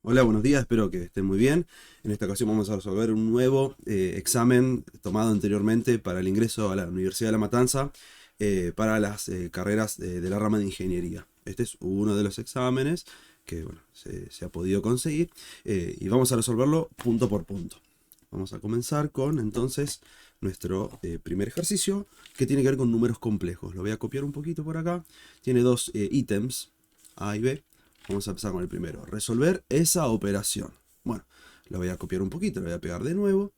Hola, buenos días, espero que estén muy bien. En esta ocasión vamos a resolver un nuevo examen tomado anteriormente para el ingreso a la Universidad de La Matanza para las carreras de la rama de ingeniería. Este es uno de los exámenes que bueno, se ha podido conseguir y vamos a resolverlo punto por punto. Vamos a comenzar con entonces nuestro primer ejercicio que tiene que ver con números complejos. Lo voy a copiar un poquito por acá. Tiene dos ítems, A y B. Vamos a empezar con el primero. Resolver esa operación. Bueno, lo voy a copiar un poquito, lo voy a pegar de nuevo.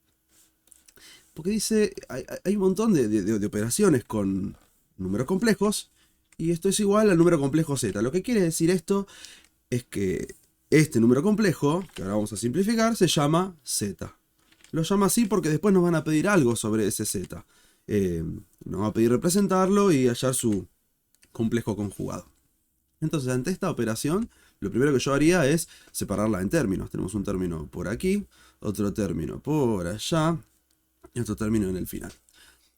Porque dice, hay un montón de operaciones con números complejos. Y esto es igual al número complejo z. Lo que quiere decir esto es que este número complejo, que ahora vamos a simplificar, se llama z. Lo llama así porque después nos van a pedir algo sobre ese z. Nos va a pedir representarlo y hallar su complejo conjugado. Entonces, ante esta operación, lo primero que yo haría es separarla en términos. Tenemos un término por aquí, otro término por allá y otro término en el final.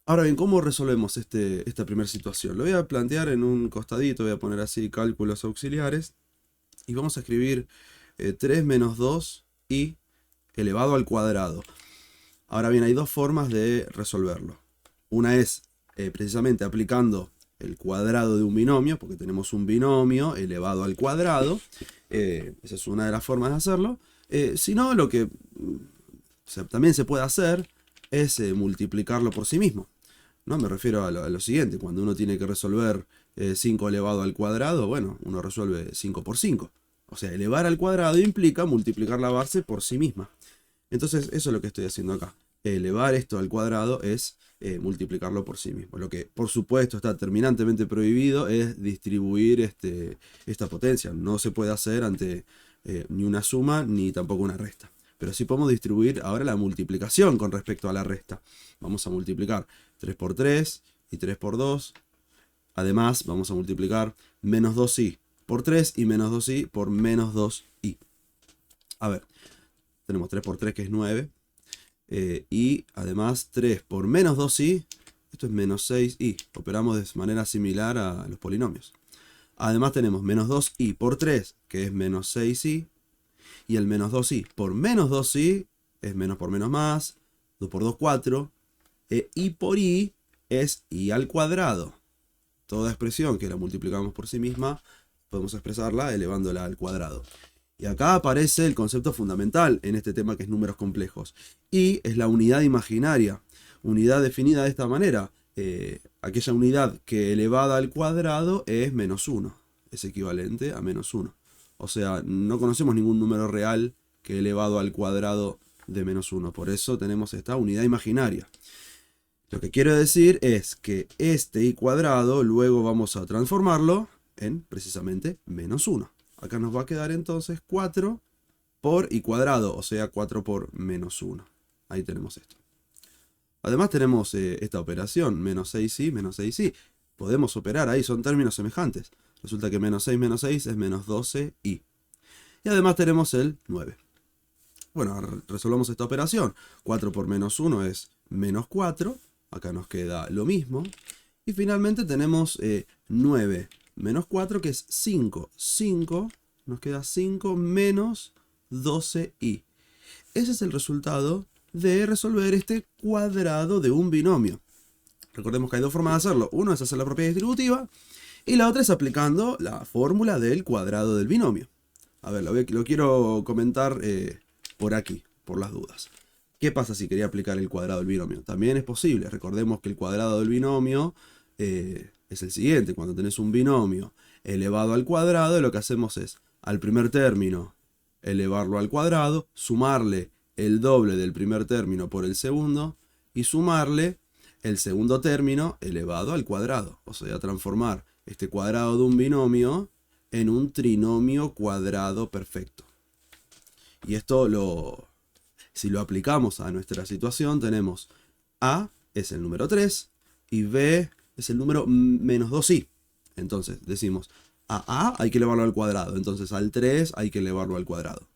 Ahora bien, ¿cómo resolvemos esta primera situación? Lo voy a plantear en un costadito, voy a poner así cálculos auxiliares y vamos a escribir 3 menos 2i elevado al cuadrado. Ahora bien, hay dos formas de resolverlo. Una es precisamente aplicando el cuadrado de un binomio, porque tenemos un binomio elevado al cuadrado. Esa es una de las formas de hacerlo. Si no, lo que también se puede hacer es multiplicarlo por sí mismo. ¿No? Me refiero a lo siguiente, cuando uno tiene que resolver 5 elevado al cuadrado, bueno, uno resuelve 5 por 5. O sea, elevar al cuadrado implica multiplicar la base por sí misma. Entonces, eso es lo que estoy haciendo acá. Elevar esto al cuadrado es multiplicarlo por sí mismo. Lo que, por supuesto, está terminantemente prohibido es distribuir esta potencia. No se puede hacer ante ni una suma ni tampoco una resta. Pero sí podemos distribuir ahora la multiplicación con respecto a la resta. Vamos a multiplicar 3 por 3 y 3 por 2. Además, vamos a multiplicar menos 2i por 3 y menos 2i por menos 2i. A ver, tenemos 3 por 3 que es 9. Y además 3 por menos 2i, esto es menos 6i. Operamos de manera similar a los polinomios. Además tenemos menos 2i por 3, que es menos 6i. Y el menos 2i por menos 2i es menos por menos más. 2 por 2, 4. I por i es i al cuadrado. Toda expresión que la multiplicamos por sí misma, podemos expresarla elevándola al cuadrado. Y acá aparece el concepto fundamental en este tema que es números complejos. Y es la unidad imaginaria. Unidad definida de esta manera. Aquella unidad que elevada al cuadrado es menos 1. Es equivalente a menos 1. O sea, no conocemos ningún número real que elevado al cuadrado de menos 1. Por eso tenemos esta unidad imaginaria. Lo que quiero decir es que este i cuadrado luego vamos a transformarlo en precisamente menos 1. Acá nos va a quedar entonces 4 por i cuadrado, o sea 4 por menos 1. Ahí tenemos esto. Además tenemos esta operación, menos 6i, menos 6i. Podemos operar ahí, son términos semejantes. Resulta que menos 6 es menos 12i. Y además tenemos el 9. Bueno, resolvamos esta operación. 4 por menos 1 es menos 4. Acá nos queda lo mismo. Y finalmente tenemos 9 menos 4, que es 5. 5, nos queda 5 menos 12i. Ese es el resultado de resolver este cuadrado de un binomio. Recordemos que hay dos formas de hacerlo. Uno es hacer la propiedad distributiva y la otra es aplicando la fórmula del cuadrado del binomio. A ver, lo quiero comentar por aquí, por las dudas. ¿Qué pasa si quería aplicar el cuadrado del binomio? También es posible. Recordemos que el cuadrado del binomio es el siguiente. Cuando tenés un binomio elevado al cuadrado, lo que hacemos es al primer término elevarlo al cuadrado, sumarle el doble del primer término por el segundo y sumarle el segundo término elevado al cuadrado. O sea, transformar este cuadrado de un binomio en un trinomio cuadrado perfecto. Y esto si lo aplicamos a nuestra situación, tenemos A es el número 3 y B es el número menos 2i. Entonces decimos, a A hay que elevarlo al cuadrado, entonces al 3 hay que elevarlo al cuadrado.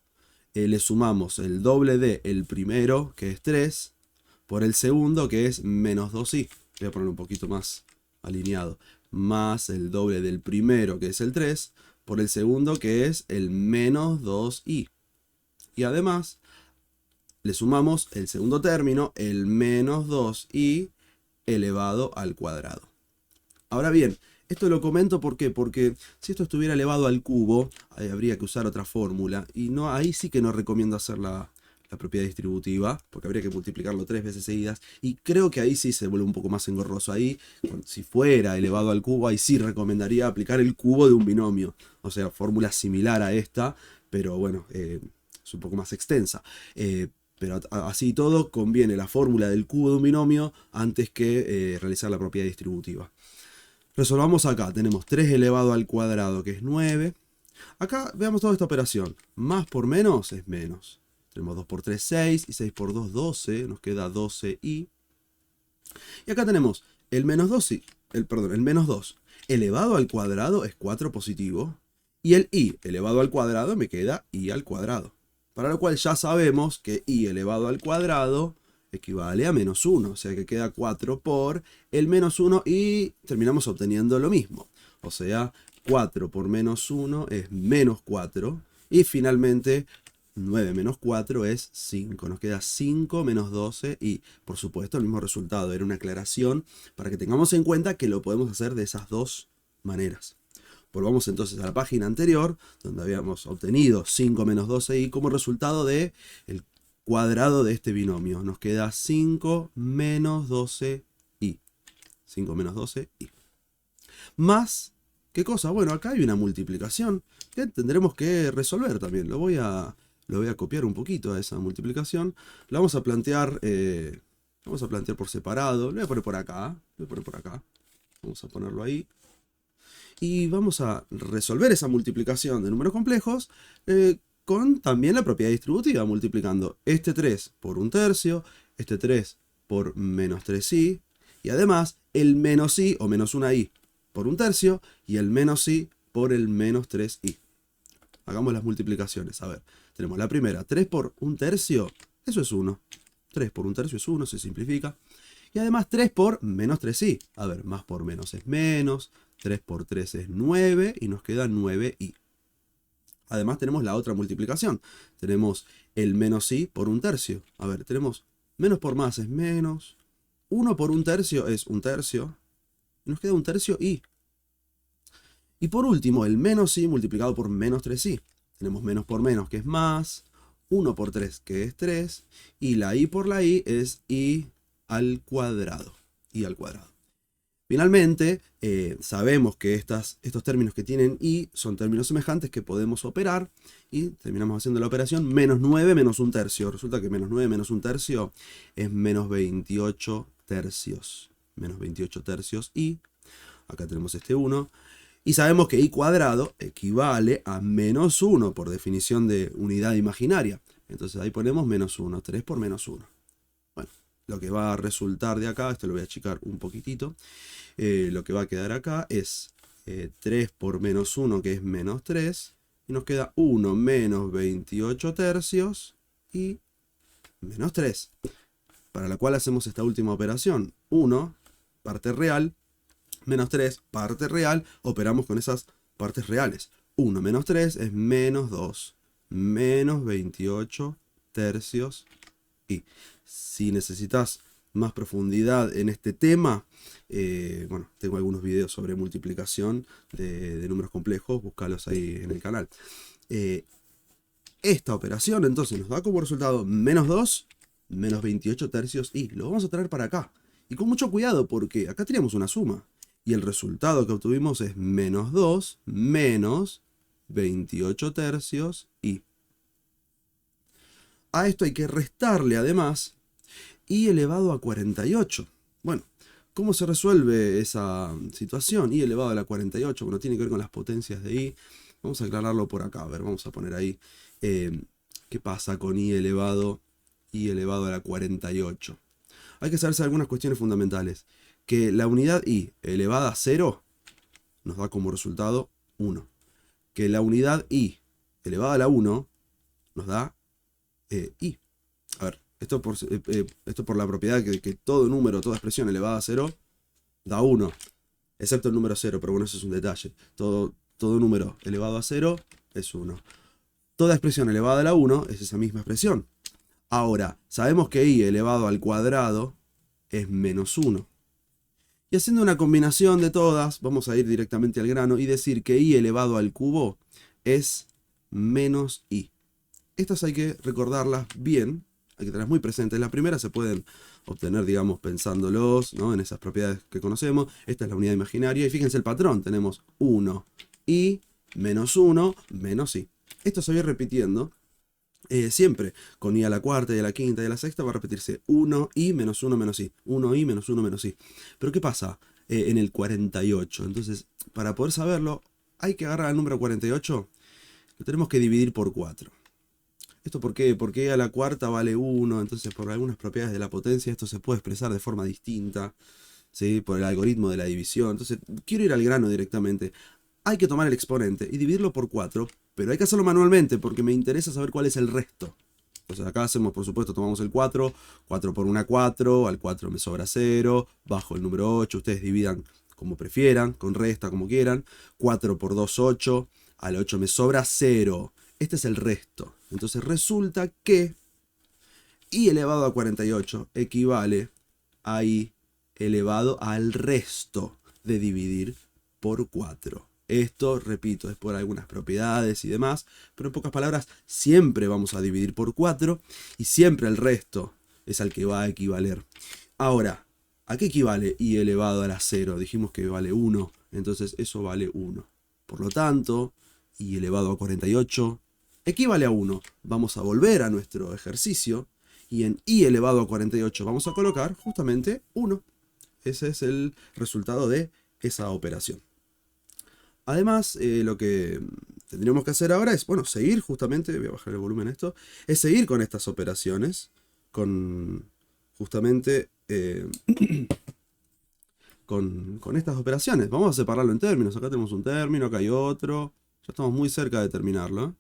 Le sumamos el doble de el primero, que es 3, por el segundo, que es menos 2i. Voy a poner un poquito más alineado. Más el doble del primero, que es el 3, por el segundo, que es el menos 2i. Y además le sumamos el segundo término, el menos 2i elevado al cuadrado. Ahora bien, esto lo comento ¿por qué? Porque si esto estuviera elevado al cubo, ahí habría que usar otra fórmula. Y no, ahí sí que no recomiendo hacer la propiedad distributiva, porque habría que multiplicarlo 3 veces seguidas. Y creo que ahí sí se vuelve un poco más engorroso. Ahí, si fuera elevado al cubo, ahí sí recomendaría aplicar el cubo de un binomio. O sea, fórmula similar a esta, pero bueno, es un poco más extensa. Pero así todo conviene la fórmula del cubo de un binomio antes que realizar la propiedad distributiva. Resolvamos acá, tenemos 3 elevado al cuadrado, que es 9. Acá veamos toda esta operación. Más por menos es menos. Tenemos 2 por 3, 6, y 6 por 2, 12. Nos queda 12i. Y acá tenemos el menos 2i, el menos 2 elevado al cuadrado es 4 positivo. Y el i elevado al cuadrado me queda i al cuadrado. Para lo cual ya sabemos que i elevado al cuadrado equivale a menos 1, o sea que queda 4 por el menos 1 y terminamos obteniendo lo mismo. O sea, 4 por menos 1 es menos 4 y finalmente 9 menos 4 es 5. Nos queda 5 menos 12 y por supuesto el mismo resultado. Era una aclaración para que tengamos en cuenta que lo podemos hacer de esas dos maneras. Volvamos entonces a la página anterior, donde habíamos obtenido 5 menos 12i como resultado del cuadrado de este binomio. Nos queda 5 menos 12i. 5 menos 12i. Más, ¿qué cosa? Bueno, acá hay una multiplicación que tendremos que resolver también. Lo voy a copiar un poquito a esa multiplicación. Lo vamos a plantear, por separado. Lo voy a poner por acá. Vamos a ponerlo ahí. Y vamos a resolver esa multiplicación de números complejos con también la propiedad distributiva, multiplicando este 3 por 1/3, este 3 por menos 3i, y además el menos i o menos 1i por 1/3 y el menos i por el menos 3i. Hagamos las multiplicaciones. A ver, tenemos la primera, 3 por 1/3, eso es 1. 3 por 1/3 es 1, se simplifica. Y además 3 por menos 3i. A ver, más por menos es menos. 3 por 3 es 9 y nos queda 9i. Además tenemos la otra multiplicación. Tenemos el menos i por 1/3. A ver, tenemos menos por más es menos. 1 por 1/3 es 1/3. Y nos queda 1/3 i. Y por último, el menos i multiplicado por menos 3i. Tenemos menos por menos, que es más. 1 por 3, que es 3. Y la i por la i es i al cuadrado. I al cuadrado. Finalmente, sabemos que estos términos que tienen i son términos semejantes que podemos operar y terminamos haciendo la operación menos 9 menos 1/3. Resulta que menos 9 menos 1/3 es menos 28 tercios. Menos 28 tercios y acá tenemos este 1. Y sabemos que i cuadrado equivale a menos 1 por definición de unidad imaginaria. Entonces ahí ponemos menos 1, 3 por menos 1. Bueno, lo que va a resultar de acá, esto lo voy a achicar un poquitito. Lo que va a quedar acá es 3 por menos 1, que es menos 3. Y nos queda 1 menos 28 tercios y menos 3. Para la cual hacemos esta última operación. 1, parte real, menos 3, parte real. Operamos con esas partes reales. 1 menos 3 es menos 2. Menos 28 tercios y. Si necesitas más profundidad en este tema, bueno, tengo algunos videos sobre multiplicación de números complejos, búscalos ahí en el canal. Esta operación entonces nos da como resultado menos 2, menos 28 tercios y lo vamos a traer para acá. Y con mucho cuidado porque acá teníamos una suma y el resultado que obtuvimos es menos 2 menos 28 tercios y. A esto hay que restarle además i elevado a 48. Bueno, ¿cómo se resuelve esa situación? I elevado a la 48, bueno, tiene que ver con las potencias de i. Vamos a aclararlo por acá. A ver, vamos a poner ahí qué pasa con i elevado a la 48. Hay que saberse algunas cuestiones fundamentales. Que la unidad i elevada a 0 nos da como resultado 1. Que la unidad i elevada a la 1 nos da i. A ver, esto por la propiedad que todo número, toda expresión elevada a 0 da 1, excepto el número 0, pero bueno, eso es un detalle. Todo número elevado a 0 es 1. Toda expresión elevada a la 1 es esa misma expresión. Ahora, sabemos que i elevado al cuadrado es menos 1. Y haciendo una combinación de todas, vamos a ir directamente al grano y decir que i elevado al cubo es menos i. Estas hay que recordarlas bien, hay que tenerlas muy presentes. Las primeras se pueden obtener, digamos, pensándolos, ¿no?, en esas propiedades que conocemos. Esta es la unidad imaginaria y fíjense el patrón. Tenemos 1 i menos 1 menos i. Esto se va a ir repitiendo siempre. Con i a la cuarta y a la quinta y a la sexta va a repetirse 1i menos 1 menos i. 1i menos 1 menos i. Pero ¿qué pasa en el 48? Entonces, para poder saberlo, hay que agarrar el número 48. Lo tenemos que dividir por 4. ¿Esto por qué? Porque i a la cuarta vale 1, entonces por algunas propiedades de la potencia esto se puede expresar de forma distinta, ¿sí?, por el algoritmo de la división. Entonces quiero ir al grano directamente. Hay que tomar el exponente y dividirlo por 4, pero hay que hacerlo manualmente porque me interesa saber cuál es el resto. Entonces acá hacemos, por supuesto, tomamos el 4, 4 por 1, 4, al 4 me sobra 0, bajo el número 8, ustedes dividan como prefieran, con resta, como quieran. 4 por 2, 8, al 8 me sobra 0. Este es el resto. Entonces resulta que i elevado a 48 equivale a i elevado al resto de dividir por 4. Esto, repito, es por algunas propiedades y demás, pero en pocas palabras, siempre vamos a dividir por 4 y siempre el resto es al que va a equivaler. Ahora, ¿a qué equivale i elevado a la 0? Dijimos que vale 1, entonces eso vale 1. Por lo tanto, i elevado a 48 equivale a 1. Vamos a volver a nuestro ejercicio y en i elevado a 48 vamos a colocar justamente 1. Ese es el resultado de esa operación. Además, lo que tendríamos que hacer ahora es, bueno, seguir justamente, voy a bajar el volumen a esto, es seguir con estas operaciones, con justamente con estas operaciones. Vamos a separarlo en términos. Acá tenemos un término, acá hay otro. Ya estamos muy cerca de terminarlo.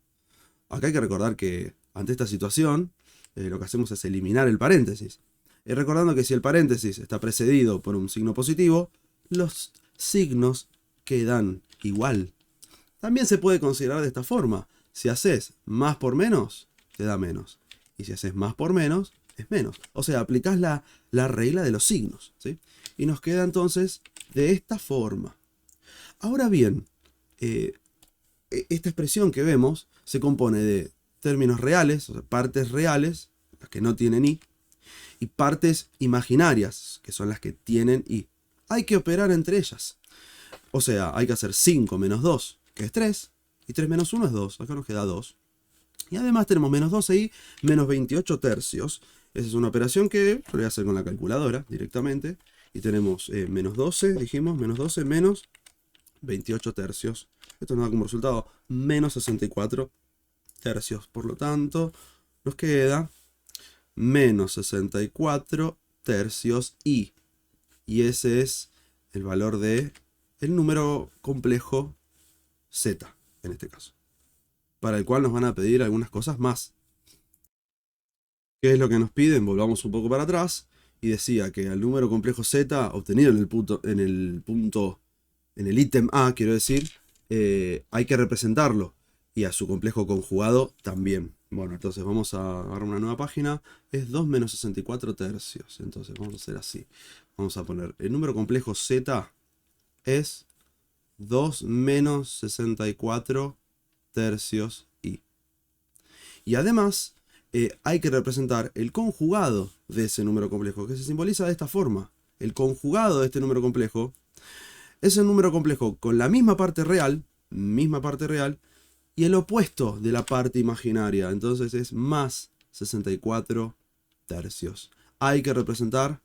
Acá hay que recordar que ante esta situación lo que hacemos es eliminar el paréntesis. Recordando que si el paréntesis está precedido por un signo positivo, los signos quedan igual. También se puede considerar de esta forma. Si haces más por menos, te da menos. Y si haces más por menos, es menos. O sea, aplicás la regla de los signos, ¿sí? Y nos queda entonces de esta forma. Ahora bien, esta expresión que vemos se compone de términos reales, o sea, partes reales, las que no tienen i, y partes imaginarias, que son las que tienen i. Hay que operar entre ellas. O sea, hay que hacer 5 menos 2, que es 3, y 3 menos 1 es 2. Acá nos queda 2. Y además tenemos menos 12i menos 28 tercios. Esa es una operación que lo voy a hacer con la calculadora directamente. Y tenemos menos 12, dijimos, menos 12 menos 28 tercios. Esto nos da como resultado menos 64 tercios. Por lo tanto, nos queda menos 64 tercios i. Y ese es el valor de el número complejo z, en este caso. Para el cual nos van a pedir algunas cosas más. ¿Qué es lo que nos piden? Volvamos un poco para atrás. Y decía que al número complejo z obtenido en el ítem A, quiero decir, hay que representarlo. Y a su complejo conjugado también. Bueno, entonces vamos a agarrar una nueva página. Es 2 menos 64 tercios. Entonces vamos a hacer así. Vamos a poner el número complejo z es 2 menos 64 tercios i. Y además hay que representar el conjugado de ese número complejo, que se simboliza de esta forma. El conjugado de este número complejo es el número complejo con la misma parte real, y el opuesto de la parte imaginaria. Entonces es más 64 tercios. Hay que representar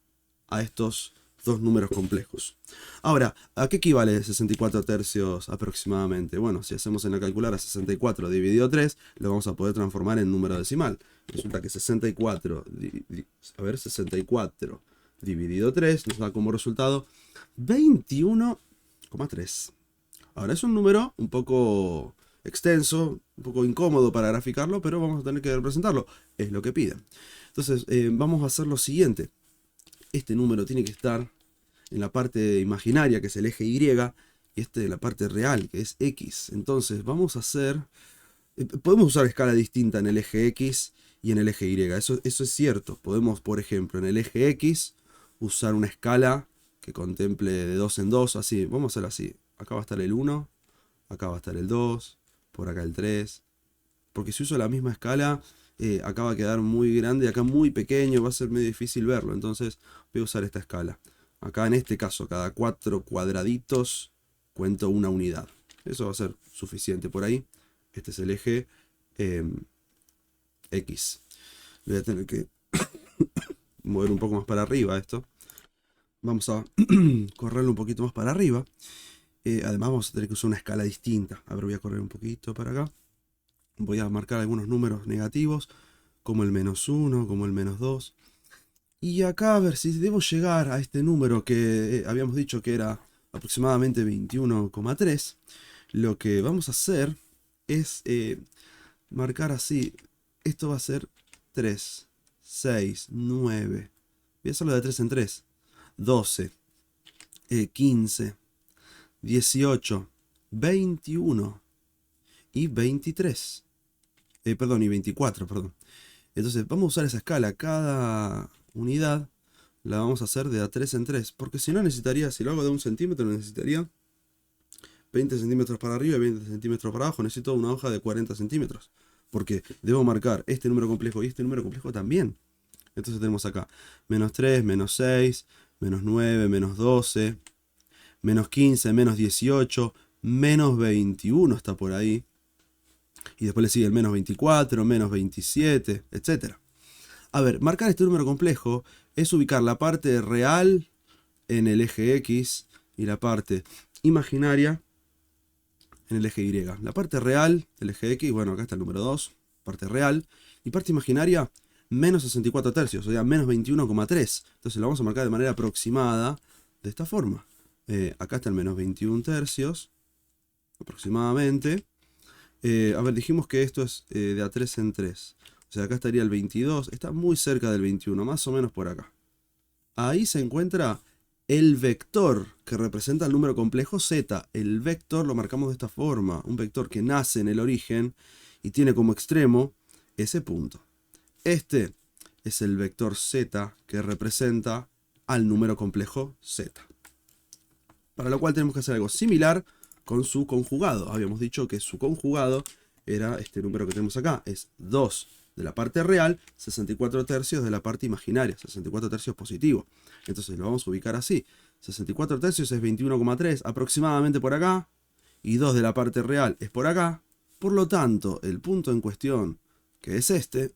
a estos dos números complejos. Ahora, ¿a qué equivale 64 tercios aproximadamente? Bueno, si hacemos en la calculadora 64 dividido 3, lo vamos a poder transformar en número decimal. Resulta que 64 dividido 3 nos da como resultado 21,3. Ahora es un número un poco extenso, un poco incómodo para graficarlo, pero vamos a tener que representarlo. Es lo que piden. Entonces, vamos a hacer lo siguiente. Este número tiene que estar en la parte imaginaria, que es el eje Y, y este en la parte real, que es X. Entonces vamos a hacer Podemos usar escala distinta en el eje X y en el eje Y. Eso es cierto. Podemos, por ejemplo, en el eje X usar una escala que contemple de 2 en 2. Así, vamos a hacer así. Acá va a estar el 1, acá va a estar el 2, por acá el 3. Porque si uso la misma escala, acá va a quedar muy grande, acá muy pequeño, va a ser medio difícil verlo. Entonces voy a usar esta escala. Acá en este caso, cada 4 cuadraditos cuento una unidad. Eso va a ser suficiente por ahí. Este es el eje X. Voy a tener que mover un poco más para arriba esto. Vamos a correrlo un poquito más para arriba. Además vamos a tener que usar una escala distinta. A ver, voy a correr un poquito para acá. Voy a marcar algunos números negativos, como el -1, como el -2. Y acá a ver si debo llegar a este número que habíamos dicho que era aproximadamente 21,3. Lo que vamos a hacer es marcar así. Esto va a ser 3, 6, 9. Voy a hacerlo de 3 en 3. 12, 15, 18, 21 y 23. Perdón, y 24, perdón. Entonces vamos a usar esa escala. Cada unidad la vamos a hacer de a 3 en 3. Porque si no necesitaría, si lo hago de 1 centímetro, necesitaría 20 centímetros para arriba y 20 centímetros para abajo. Necesito una hoja de 40 centímetros. Porque debo marcar este número complejo y este número complejo también. Entonces tenemos acá -3, -6, -9, -12, -15, -18, -21 está por ahí. Y después le sigue el -24, -27, etc. A ver, marcar este número complejo es ubicar la parte real en el eje X y la parte imaginaria en el eje Y. La parte real del eje X, bueno, acá está el número 2, parte real, y parte imaginaria, -64 tercios, o sea, -21,3. Entonces lo vamos a marcar de manera aproximada de esta forma. Acá está el -21 tercios, aproximadamente. A ver, dijimos que esto es de a 3 en 3. O sea, acá estaría el 22, está muy cerca del 21, más o menos por acá. Ahí se encuentra el vector que representa el número complejo z. El vector lo marcamos de esta forma, un vector que nace en el origen y tiene como extremo ese punto. Este es el vector z que representa al número complejo z. Para lo cual tenemos que hacer algo similar con su conjugado. Habíamos dicho que su conjugado era este número que tenemos acá. Es 2 de la parte real, 64 tercios de la parte imaginaria. 64 tercios positivo. Entonces lo vamos a ubicar así. 64 tercios es 21,3 aproximadamente por acá. Y 2 de la parte real es por acá. Por lo tanto, el punto en cuestión, que es este,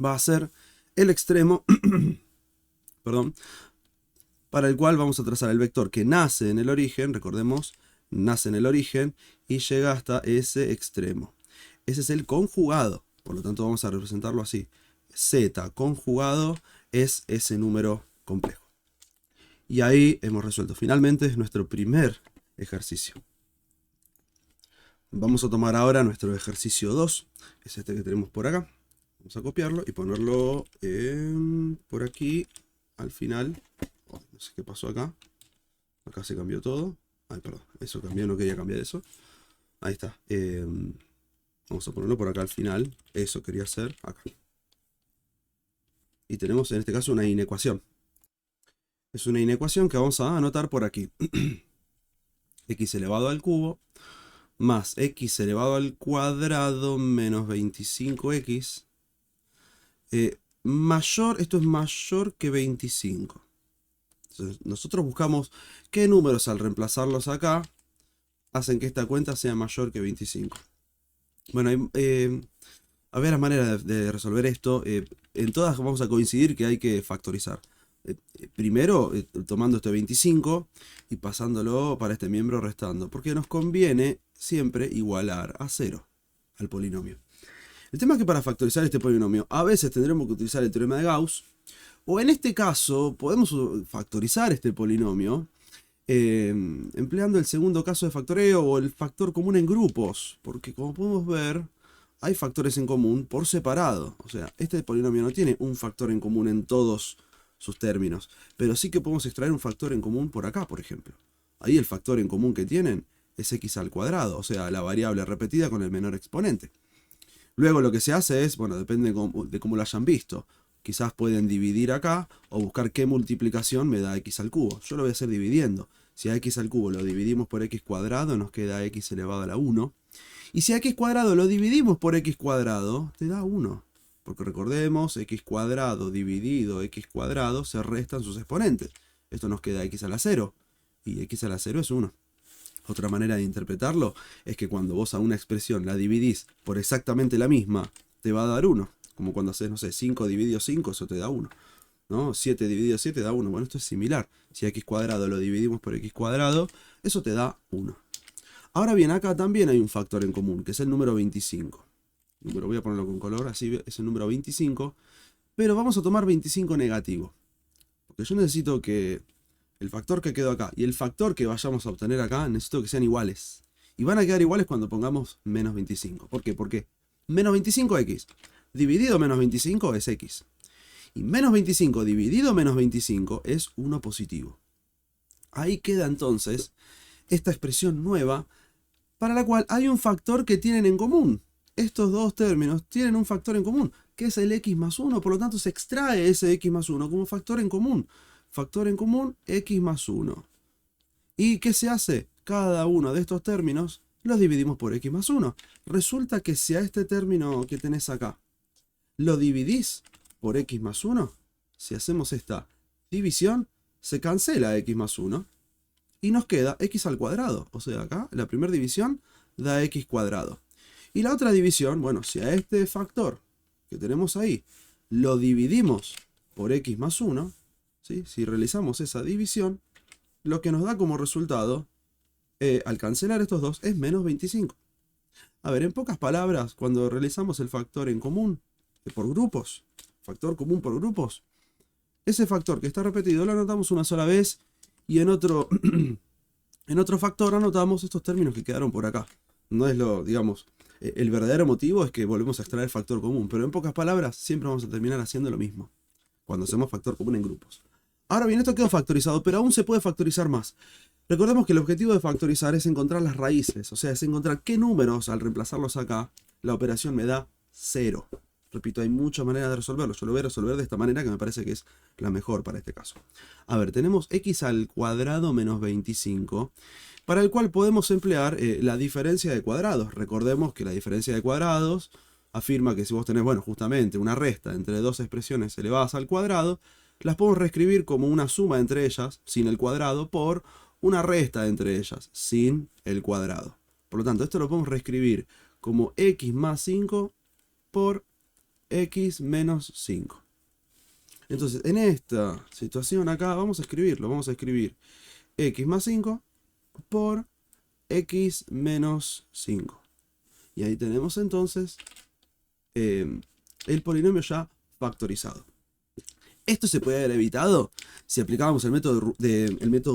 va a ser el extremo, perdón, para el cual vamos a trazar el vector que nace en el origen, recordemos, nace en el origen y llega hasta ese extremo. Ese es el conjugado, por lo tanto vamos a representarlo así. Z conjugado es ese número complejo. Y ahí hemos resuelto finalmente nuestro primer ejercicio. Vamos a tomar ahora nuestro ejercicio 2, es este que tenemos por acá. Vamos a copiarlo y ponerlo por aquí al final. No sé qué pasó acá. Acá se cambió todo. Ay, perdón. Eso cambió, no quería cambiar eso. Ahí está. Vamos a ponerlo por acá al final. Eso quería hacer acá. Y tenemos en este caso una inecuación. Es una inecuación que vamos a anotar por aquí. X elevado al cubo más x elevado al cuadrado menos 25x. Esto es mayor que 25. Entonces, nosotros buscamos qué números al reemplazarlos acá hacen que esta cuenta sea mayor que 25. Bueno, a ver las maneras de resolver esto. En todas vamos a coincidir que hay que factorizar. Primero, tomando este 25 y pasándolo para este miembro restando. Porque nos conviene siempre igualar a 0 al polinomio. El tema es que para factorizar este polinomio a veces tendremos que utilizar el teorema de Gauss. O en este caso, podemos factorizar este polinomio empleando el segundo caso de factoreo o el factor común en grupos. Porque como podemos ver, hay factores en común por separado. O sea, este polinomio no tiene un factor en común en todos sus términos. Pero sí que podemos extraer un factor en común por acá, por ejemplo. Ahí el factor en común que tienen es x al cuadrado, o sea, la variable repetida con el menor exponente. Luego lo que se hace es, bueno, depende de cómo lo hayan visto. Quizás pueden dividir acá o buscar qué multiplicación me da x al cubo. Yo lo voy a hacer dividiendo. Si a x al cubo lo dividimos por x cuadrado, nos queda x elevado a la 1. Y si a x cuadrado lo dividimos por x cuadrado, te da 1. Porque recordemos, x cuadrado dividido x cuadrado se restan sus exponentes. Esto nos queda x a la 0. Y x a la 0 es 1. Otra manera de interpretarlo es que cuando vos a una expresión la dividís por exactamente la misma, te va a dar 1. Como cuando haces, no sé, 5 dividido 5, eso te da 1. ¿No? 7 dividido 7 da 1. Bueno, esto es similar. Si a x cuadrado lo dividimos por x cuadrado, eso te da 1. Ahora bien, acá también hay un factor en común, que es el número 25. Voy a ponerlo con color, así es el número 25. Pero vamos a tomar 25 negativo. Porque yo necesito que el factor que quedó acá y el factor que vayamos a obtener acá, necesito que sean iguales. Y van a quedar iguales cuando pongamos menos 25. ¿Por qué? Porque menos 25x dividido menos 25 es x. Y menos 25 dividido menos 25 es 1 positivo. Ahí queda entonces esta expresión nueva para la cual hay un factor que tienen en común. Estos dos términos tienen un factor en común, que es el x más 1. Por lo tanto, se extrae ese x más 1 como factor en común. Factor en común, x más 1. ¿Y qué se hace? Cada uno de estos términos los dividimos por x más 1. Resulta que si a este término que tenés acá lo dividís por x más 1, si hacemos esta división, se cancela x más 1 y nos queda x al cuadrado. O sea, acá la primera división da x cuadrado. Y la otra división, bueno, si a este factor que tenemos ahí lo dividimos por x más 1, ¿sí? Si realizamos esa división, lo que nos da como resultado, al cancelar estos dos, es menos 25. A ver, en pocas palabras, cuando realizamos el factor en común por grupos, factor común por grupos, ese factor que está repetido lo anotamos una sola vez y en otro, en otro factor anotamos estos términos que quedaron por acá. No es lo, digamos, el verdadero motivo es que volvemos a extraer factor común, pero en pocas palabras siempre vamos a terminar haciendo lo mismo cuando hacemos factor común en grupos. Ahora bien, esto quedó factorizado, pero aún se puede factorizar más. Recordemos que el objetivo de factorizar es encontrar las raíces, o sea, es encontrar qué números al reemplazarlos acá, la operación me da 0. Repito, hay muchas maneras de resolverlo. Yo lo voy a resolver de esta manera que me parece que es la mejor para este caso. A ver, tenemos x al cuadrado menos 25, para el cual podemos emplear la diferencia de cuadrados. Recordemos que la diferencia de cuadrados afirma que si vos tenés, bueno, justamente una resta entre dos expresiones elevadas al cuadrado, las podemos reescribir como una suma entre ellas, sin el cuadrado, por una resta entre ellas, sin el cuadrado. Por lo tanto, esto lo podemos reescribir como x más 5 por x menos 5. Entonces, en esta situación acá vamos a escribirlo. Vamos a escribir x más 5 por x menos 5. Y ahí tenemos entonces el polinomio ya factorizado. Esto se puede haber evitado si aplicábamos el método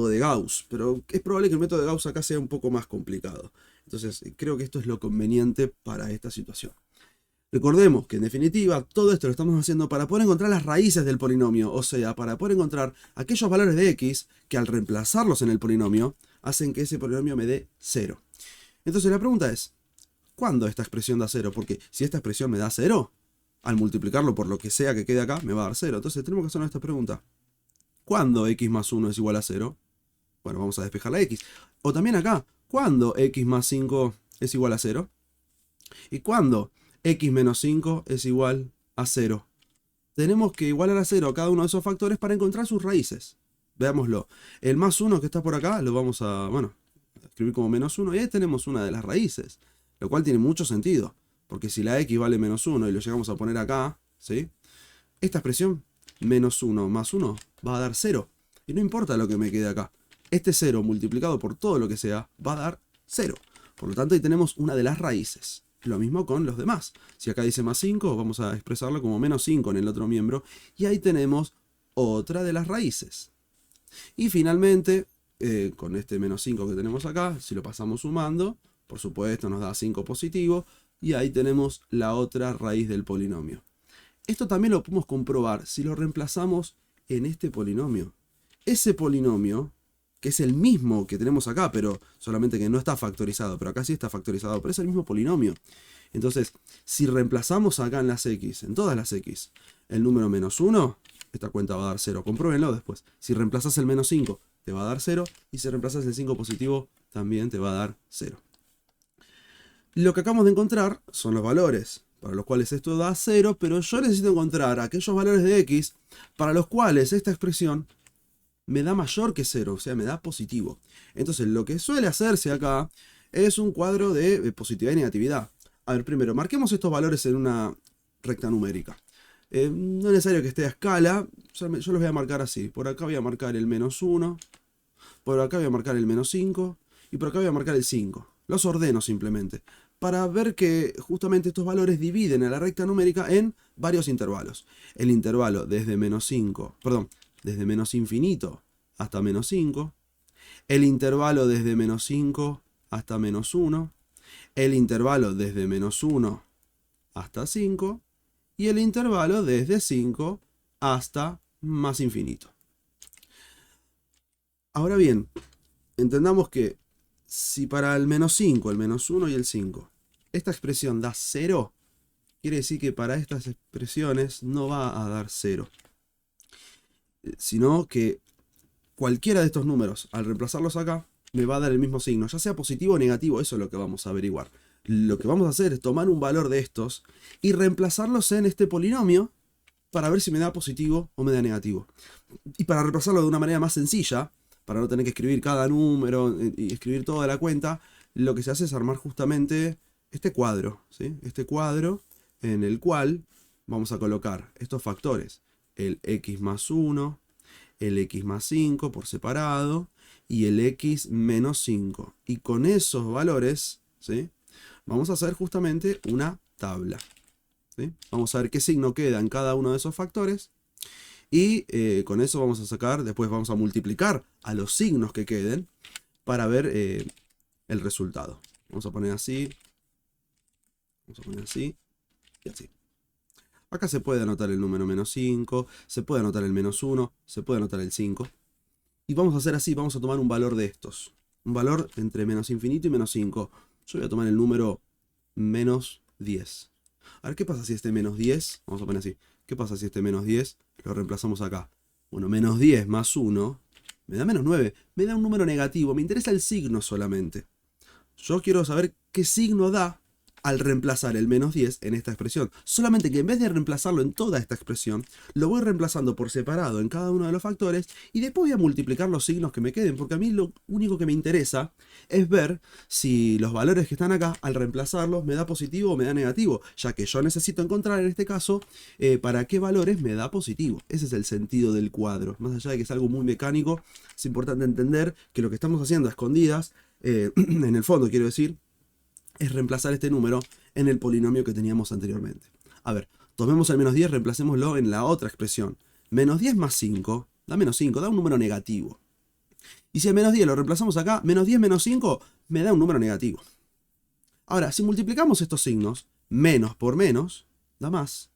de Gauss, pero es probable que el método de Gauss acá sea un poco más complicado. Entonces, creo que esto es lo conveniente para esta situación. Recordemos que en definitiva todo esto lo estamos haciendo para poder encontrar las raíces del polinomio, o sea, para poder encontrar aquellos valores de x que al reemplazarlos en el polinomio hacen que ese polinomio me dé 0. Entonces la pregunta es, ¿cuándo esta expresión da 0? Porque si esta expresión me da 0, al multiplicarlo por lo que sea que quede acá, me va a dar 0. Entonces tenemos que hacernos esta pregunta. ¿Cuándo x más 1 es igual a 0? Bueno, vamos a despejar la x. O también acá, ¿cuándo x más 5 es igual a 0? ¿Y cuándo x menos 5 es igual a 0? Tenemos que igualar a 0 a cada uno de esos factores para encontrar sus raíces. Veámoslo. El más 1 que está por acá lo vamos a, bueno, escribir como menos 1. Y ahí tenemos una de las raíces, lo cual tiene mucho sentido. Porque si la x vale menos 1 y lo llegamos a poner acá, ¿sí? Esta expresión, menos 1 más 1, va a dar 0. Y no importa lo que me quede acá. Este 0 multiplicado por todo lo que sea, va a dar 0. Por lo tanto, ahí tenemos una de las raíces. Lo mismo con los demás. Si acá dice más 5, vamos a expresarlo como menos 5 en el otro miembro. Y ahí tenemos otra de las raíces. Y finalmente, con este menos 5 que tenemos acá, si lo pasamos sumando, por supuesto nos da 5 positivo. Y ahí tenemos la otra raíz del polinomio. Esto también lo podemos comprobar si lo reemplazamos en este polinomio. Ese polinomio que es el mismo que tenemos acá, pero solamente que no está factorizado, pero acá sí está factorizado, pero es el mismo polinomio. Entonces, si reemplazamos acá en las x, en todas las x, el número menos 1, esta cuenta va a dar 0. Compruébenlo después. Si reemplazas el menos 5, te va a dar 0. Y si reemplazas el 5 positivo, también te va a dar 0. Lo que acabamos de encontrar son los valores para los cuales esto da 0, pero yo necesito encontrar aquellos valores de x para los cuales esta expresión me da mayor que 0, o sea, me da positivo. Entonces, lo que suele hacerse acá es un cuadro de positividad y negatividad. A ver, primero, marquemos estos valores en una recta numérica. No es necesario que esté a escala, yo los voy a marcar así. Por acá voy a marcar el menos 1, por acá voy a marcar el menos 5 y por acá voy a marcar el 5. Los ordeno simplemente, para ver que justamente estos valores dividen a la recta numérica en varios intervalos. El intervalo desde menos infinito hasta menos 5, el intervalo desde menos 5 hasta menos 1, el intervalo desde menos 1 hasta 5 y el intervalo desde 5 hasta más infinito. Ahora bien, entendamos que si para el menos 5, el menos 1 y el 5, esta expresión da 0, quiere decir que para estas expresiones no va a dar 0. Sino que cualquiera de estos números, al reemplazarlos acá, me va a dar el mismo signo, ya sea positivo o negativo. Eso es lo que vamos a averiguar. Lo que vamos a hacer es tomar un valor de estos y reemplazarlos en este polinomio para ver si me da positivo o me da negativo. Y para reemplazarlo de una manera más sencilla, para no tener que escribir cada número y escribir toda la cuenta, lo que se hace es armar justamente este cuadro, ¿sí? Este cuadro en el cual vamos a colocar estos factores, el x más 1, el x más 5 por separado y el x menos 5. Y con esos valores, ¿sí?, vamos a hacer justamente una tabla, ¿sí? Vamos a ver qué signo queda en cada uno de esos factores. Y con eso vamos a sacar, después vamos a multiplicar a los signos que queden para ver el resultado. Vamos a poner así, y así. Acá se puede anotar el número menos 5, se puede anotar el menos 1, se puede anotar el 5. Y vamos a hacer así, vamos a tomar un valor de estos. Un valor entre menos infinito y menos 5. Yo voy a tomar el número menos 10. A ver, ¿qué pasa si este menos 10? Vamos a poner así. ¿Qué pasa si este menos 10 lo reemplazamos acá? Bueno, menos 10 más 1 me da menos 9. Me da un número negativo. Me interesa el signo solamente. Yo quiero saber qué signo da al reemplazar el menos 10 en esta expresión. Solamente que en vez de reemplazarlo en toda esta expresión, lo voy reemplazando por separado en cada uno de los factores y después voy a multiplicar los signos que me queden, porque a mí lo único que me interesa es ver si los valores que están acá, al reemplazarlos, me da positivo o me da negativo, ya que yo necesito encontrar en este caso para qué valores me da positivo. Ese es el sentido del cuadro. Más allá de que es algo muy mecánico, es importante entender que lo que estamos haciendo a escondidas, en el fondo quiero decir, es reemplazar este número en el polinomio que teníamos anteriormente. A ver, tomemos el menos 10, reemplacémoslo en la otra expresión. Menos 10 más 5 da menos 5, da un número negativo. Y si el menos 10 lo reemplazamos acá, menos 10 menos 5 me da un número negativo. Ahora, si multiplicamos estos signos, menos por menos da más.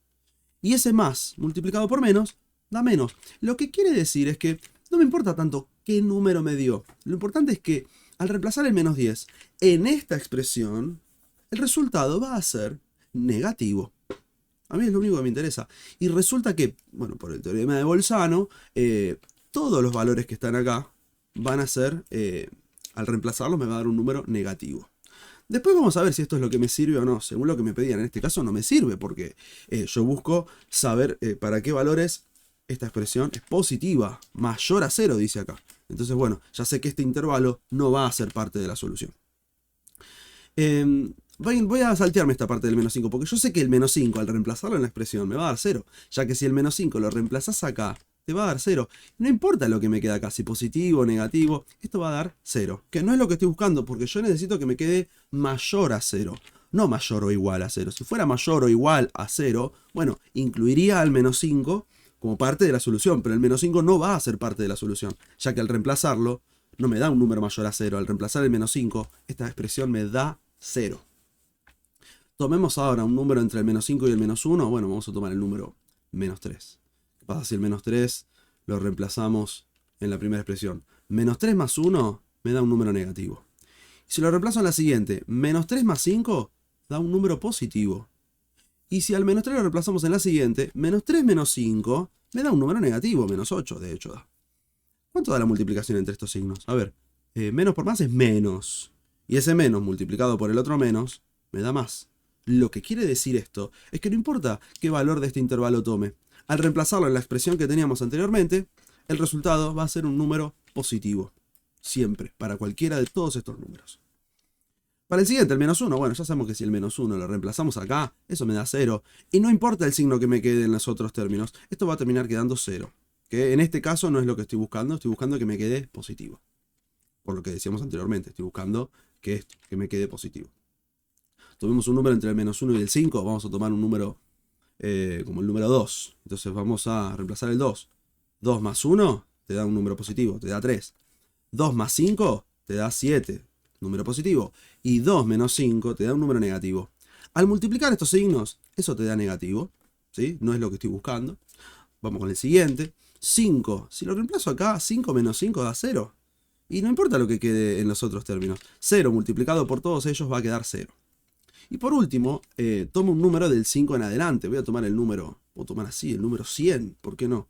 Y ese más multiplicado por menos da menos. Lo que quiere decir es que no me importa tanto qué número me dio. Lo importante es que al reemplazar el menos 10 en esta expresión, el resultado va a ser negativo. A mí es lo único que me interesa. Y resulta que, bueno, por el teorema de Bolzano, todos los valores que están acá van a ser, al reemplazarlos me va a dar un número negativo. Después vamos a ver si esto es lo que me sirve o no. Según lo que me pedían, en este caso no me sirve, porque yo busco saber para qué valores esta expresión es positiva, mayor a 0, dice acá. Entonces, bueno, ya sé que este intervalo no va a ser parte de la solución. Voy a saltearme esta parte del menos 5, porque yo sé que el menos 5 al reemplazarlo en la expresión me va a dar 0, ya que si el menos 5 lo reemplazas acá, te va a dar 0. No importa lo que me queda acá, si positivo o negativo, esto va a dar 0, que no es lo que estoy buscando, porque yo necesito que me quede mayor a 0, no mayor o igual a 0. Si fuera mayor o igual a 0, bueno, incluiría al menos 5 como parte de la solución, pero el menos 5 no va a ser parte de la solución, ya que al reemplazarlo no me da un número mayor a 0. Al reemplazar el menos 5, esta expresión me da 0. Tomemos ahora un número entre el menos 5 y el menos 1. Bueno, vamos a tomar el número menos 3. ¿Qué pasa si el menos 3 lo reemplazamos en la primera expresión? menos 3 más 1 me da un número negativo. Si lo reemplazo en la siguiente, menos 3 más 5 da un número positivo. Y si al menos 3 lo reemplazamos en la siguiente, menos 3 menos 5 me da un número negativo, menos 8 de hecho da. ¿Cuánto da la multiplicación entre estos signos? A ver, menos por más es menos. Y ese menos multiplicado por el otro menos me da más. Lo que quiere decir esto es que no importa qué valor de este intervalo tome. Al reemplazarlo en la expresión que teníamos anteriormente, el resultado va a ser un número positivo. Siempre, para cualquiera de todos estos números. Para el siguiente, el menos 1, bueno, ya sabemos que si el menos 1 lo reemplazamos acá, eso me da 0. Y no importa el signo que me quede en los otros términos, esto va a terminar quedando 0. Que en este caso no es lo que estoy buscando que me quede positivo. Por lo que decíamos anteriormente, estoy buscando que me quede positivo. Tomemos un número entre el menos 1 y el 5, vamos a tomar un número como el número 2. Entonces vamos a reemplazar el 2. 2 más 1 te da un número positivo, te da 3. 2 más 5 te da 7, número positivo. Y 2 menos 5 te da un número negativo. Al multiplicar estos signos, eso te da negativo, ¿sí? No es lo que estoy buscando. Vamos con el siguiente. 5, si lo reemplazo acá, 5 menos 5 da 0. Y no importa lo que quede en los otros términos. 0 multiplicado por todos ellos va a quedar 0. Y por último, tomo un número del 5 en adelante. Voy a tomar el número, voy a tomar así, el número 100. ¿Por qué no?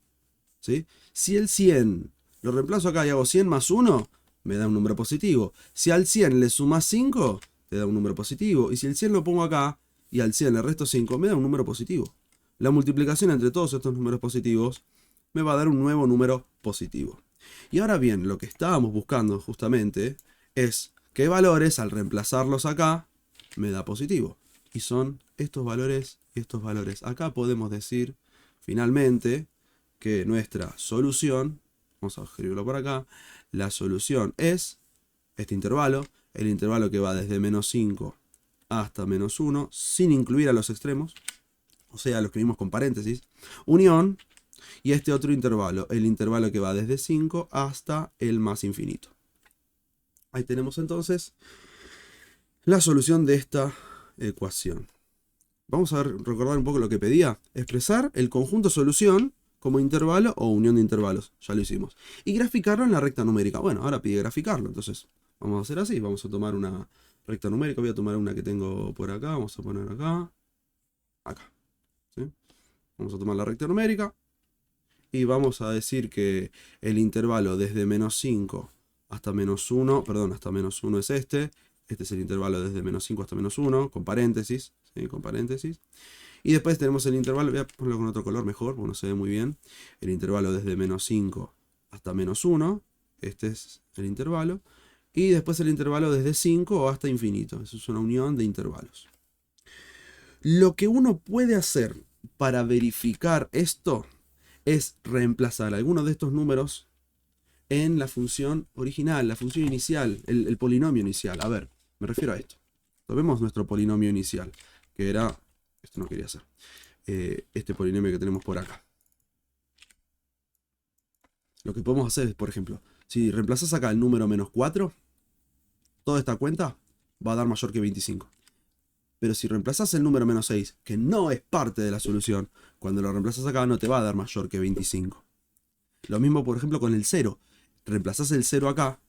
¿Sí? Si el 100 lo reemplazo acá y hago 100 más 1, me da un número positivo. Si al 100 le sumas 5, te da un número positivo. Y si el 100 lo pongo acá y al 100 le resto 5, me da un número positivo. La multiplicación entre todos estos números positivos me va a dar un nuevo número positivo. Y ahora bien, lo que estábamos buscando justamente es qué valores al reemplazarlos acá me da positivo. Y son estos valores y estos valores. Acá podemos decir finalmente que nuestra solución, vamos a escribirlo por acá, la solución es este intervalo, el intervalo que va desde menos 5 hasta menos 1, sin incluir a los extremos, o sea, lo escribimos con paréntesis, unión, y este otro intervalo, el intervalo que va desde 5 hasta el más infinito. Ahí tenemos entonces la solución de esta ecuación. Vamos a recordar un poco lo que pedía. Expresar el conjunto solución como intervalo o unión de intervalos. Ya lo hicimos. Y graficarlo en la recta numérica. Bueno, ahora pide graficarlo. Entonces vamos a hacer así. Vamos a tomar una recta numérica. Voy a tomar una que tengo por acá. Vamos a poner acá. Acá. ¿Sí? Vamos a tomar la recta numérica. Y vamos a decir que el intervalo desde menos 5 hasta menos 1. Perdón, hasta menos 1 es este. Este es el intervalo desde menos 5 hasta menos 1, con paréntesis, ¿sí? Con paréntesis. Y después tenemos el intervalo, voy a ponerlo con otro color mejor, porque no se ve muy bien. El intervalo desde menos 5 hasta menos 1, este es el intervalo. Y después el intervalo desde 5 hasta infinito, eso es una unión de intervalos. Lo que uno puede hacer para verificar esto es reemplazar algunos de estos números en la función original, la función inicial, el polinomio inicial. A ver, me refiero a esto. Tomemos nuestro polinomio inicial, que era, esto no quería hacer, este polinomio que tenemos por acá. Lo que podemos hacer es, por ejemplo, si reemplazas acá el número menos 4, toda esta cuenta va a dar mayor que 25. Pero si reemplazas el número menos 6, que no es parte de la solución, cuando lo reemplazas acá no te va a dar mayor que 25. Lo mismo, por ejemplo, con el 0. Reemplazás el 0 acá,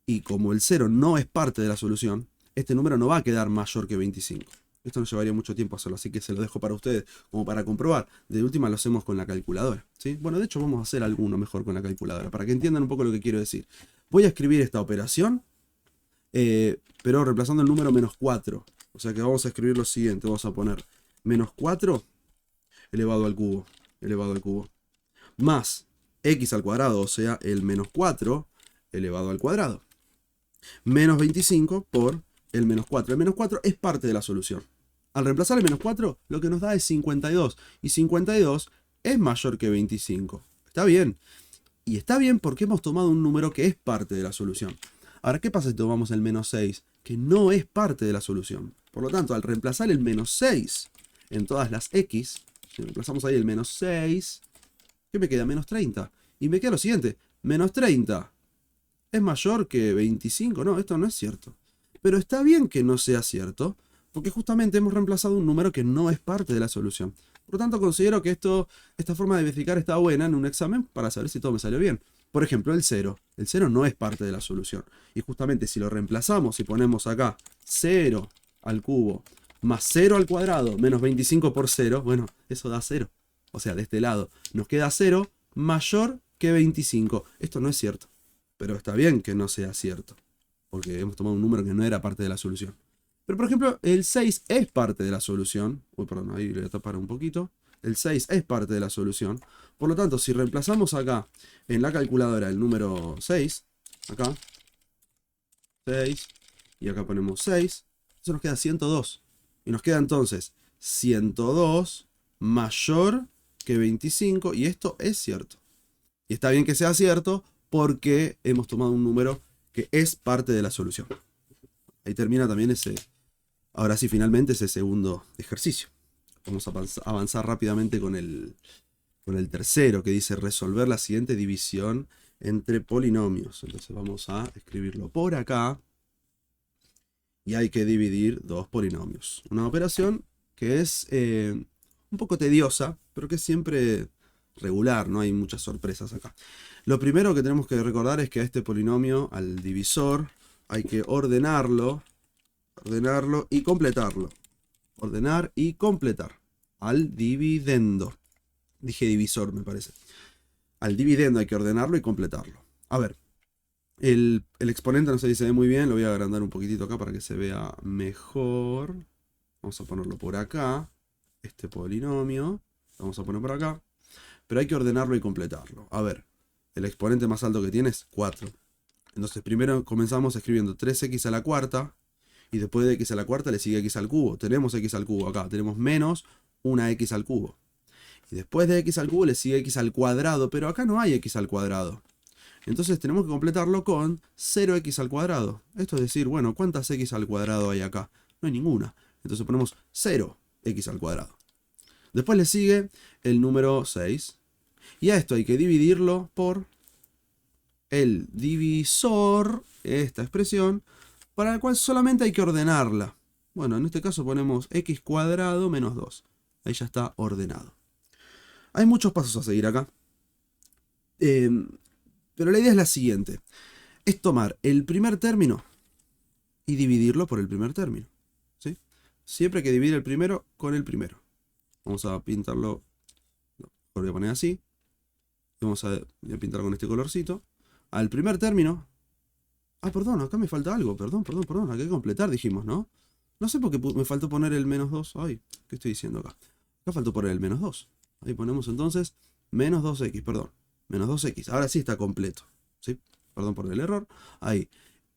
y como el 0 no es parte de la solución, este número no va a quedar mayor que 25. Esto nos llevaría mucho tiempo hacerlo, así que se lo dejo para ustedes, como para comprobar. De última lo hacemos con la calculadora, ¿sí? Bueno, de hecho vamos a hacer alguno mejor con la calculadora, para que entiendan un poco lo que quiero decir. Voy a escribir esta operación, pero reemplazando el número menos 4. O sea que vamos a escribir lo siguiente, vamos a poner menos 4 elevado al cubo, más x al cuadrado, o sea, el menos 4 elevado al cuadrado. Menos 25 por el menos 4. El menos 4 es parte de la solución. Al reemplazar el menos 4, lo que nos da es 52. Y 52 es mayor que 25. Está bien. Y está bien porque hemos tomado un número que es parte de la solución. Ahora, ¿qué pasa si tomamos el menos 6? Que no es parte de la solución. Por lo tanto, al reemplazar el menos 6 en todas las x, si reemplazamos ahí el menos 6... ¿qué me queda? Menos 30. Y me queda lo siguiente. Menos 30 es mayor que 25. No, esto no es cierto. Pero está bien que no sea cierto, porque justamente hemos reemplazado un número que no es parte de la solución. Por lo tanto, considero que esta forma de verificar está buena en un examen para saber si todo me salió bien. Por ejemplo, el 0. El 0 no es parte de la solución. Y justamente si lo reemplazamos y ponemos acá 0 al cubo más 0 al cuadrado menos 25 por 0, bueno, eso da 0. O sea, de este lado nos queda 0 mayor que 25. Esto no es cierto. Pero está bien que no sea cierto. Porque hemos tomado un número que no era parte de la solución. Pero por ejemplo, el 6 es parte de la solución. Uy, perdón, ahí le voy a tapar un poquito. El 6 es parte de la solución. Por lo tanto, si reemplazamos acá en la calculadora el número 6, acá, 6, y acá ponemos 6, eso nos queda 102. Y nos queda entonces 102 mayor que 25, y esto es cierto. Y está bien que sea cierto porque hemos tomado un número que es parte de la solución. Ahí termina también ese, ahora sí, finalmente ese segundo ejercicio. Vamos a avanzar rápidamente con el tercero, que dice resolver la siguiente división entre polinomios. Entonces vamos a escribirlo por acá. Y hay que dividir dos polinomios. Una operación que es un poco tediosa, pero que es siempre regular, no hay muchas sorpresas acá. Lo primero que tenemos que recordar es que a este polinomio, al divisor, hay que ordenarlo y completarlo. Ordenar y completar. Al dividendo. Dije divisor, me parece. Al dividendo hay que ordenarlo y completarlo. A ver, el exponente no sé si se ve muy bien, lo voy a agrandar un poquitito acá para que se vea mejor. Vamos a ponerlo por acá. Este polinomio. Lo vamos a poner por acá. Pero hay que ordenarlo y completarlo. A ver, el exponente más alto que tiene es 4. Entonces primero comenzamos escribiendo 3x a la cuarta. Y después de x a la cuarta le sigue x al cubo. Tenemos x al cubo acá. Tenemos menos una x al cubo. Y después de x al cubo le sigue x al cuadrado. Pero acá no hay x al cuadrado. Entonces tenemos que completarlo con 0x al cuadrado. Esto es decir, bueno, ¿cuántas x al cuadrado hay acá? No hay ninguna. Entonces ponemos 0x al cuadrado. Después le sigue el número 6. Y a esto hay que dividirlo por el divisor, esta expresión, para la cual solamente hay que ordenarla. Bueno, en este caso ponemos x cuadrado menos 2. Ahí ya está ordenado. Hay muchos pasos a seguir acá. Pero la idea es la siguiente. Es tomar el primer término y dividirlo por el primer término. ¿Sí? Siempre hay que dividir el primero con el primero. Vamos a pintarlo. Lo voy a poner así. Vamos a pintar con este colorcito. Al primer término. Ah, perdón, acá me falta algo. Perdón. Hay que completar, dijimos, ¿no? No sé por qué me faltó poner el menos 2. Ay, ¿qué estoy diciendo acá? Acá faltó poner el menos 2. Ahí ponemos entonces menos 2x, perdón. Menos 2x. Ahora sí está completo. ¿Sí? Perdón por el error. Ahí.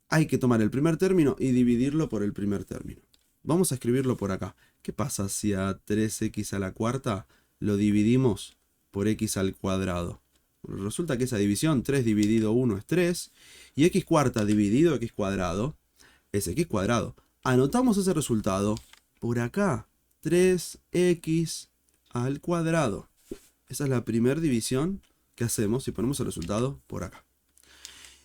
Hay que tomar el primer término y dividirlo por el primer término. Vamos a escribirlo por acá. ¿Qué pasa si a 3x a la cuarta lo dividimos por x al cuadrado? Resulta que esa división, 3 dividido 1 es 3. Y x cuarta dividido x cuadrado es x cuadrado. Anotamos ese resultado por acá. 3x al cuadrado. Esa es la primera división que hacemos si ponemos el resultado por acá.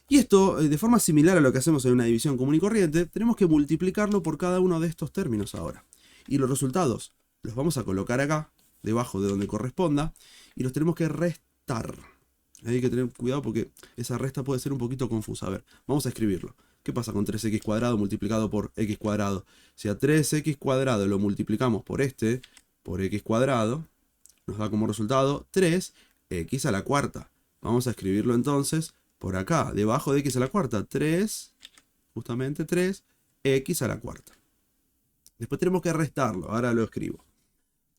Y esto, de forma similar a lo que hacemos en una división común y corriente, tenemos que multiplicarlo por cada uno de estos términos ahora. Y los resultados los vamos a colocar acá, debajo de donde corresponda, y los tenemos que restar. Hay que tener cuidado porque esa resta puede ser un poquito confusa. A ver, vamos a escribirlo. ¿Qué pasa con 3x cuadrado multiplicado por x cuadrado? Si a 3x cuadrado lo multiplicamos por x cuadrado, nos da como resultado 3x a la cuarta. Vamos a escribirlo entonces por acá, debajo de x a la cuarta. 3, justamente 3x a la cuarta. Después tenemos que restarlo, ahora lo escribo.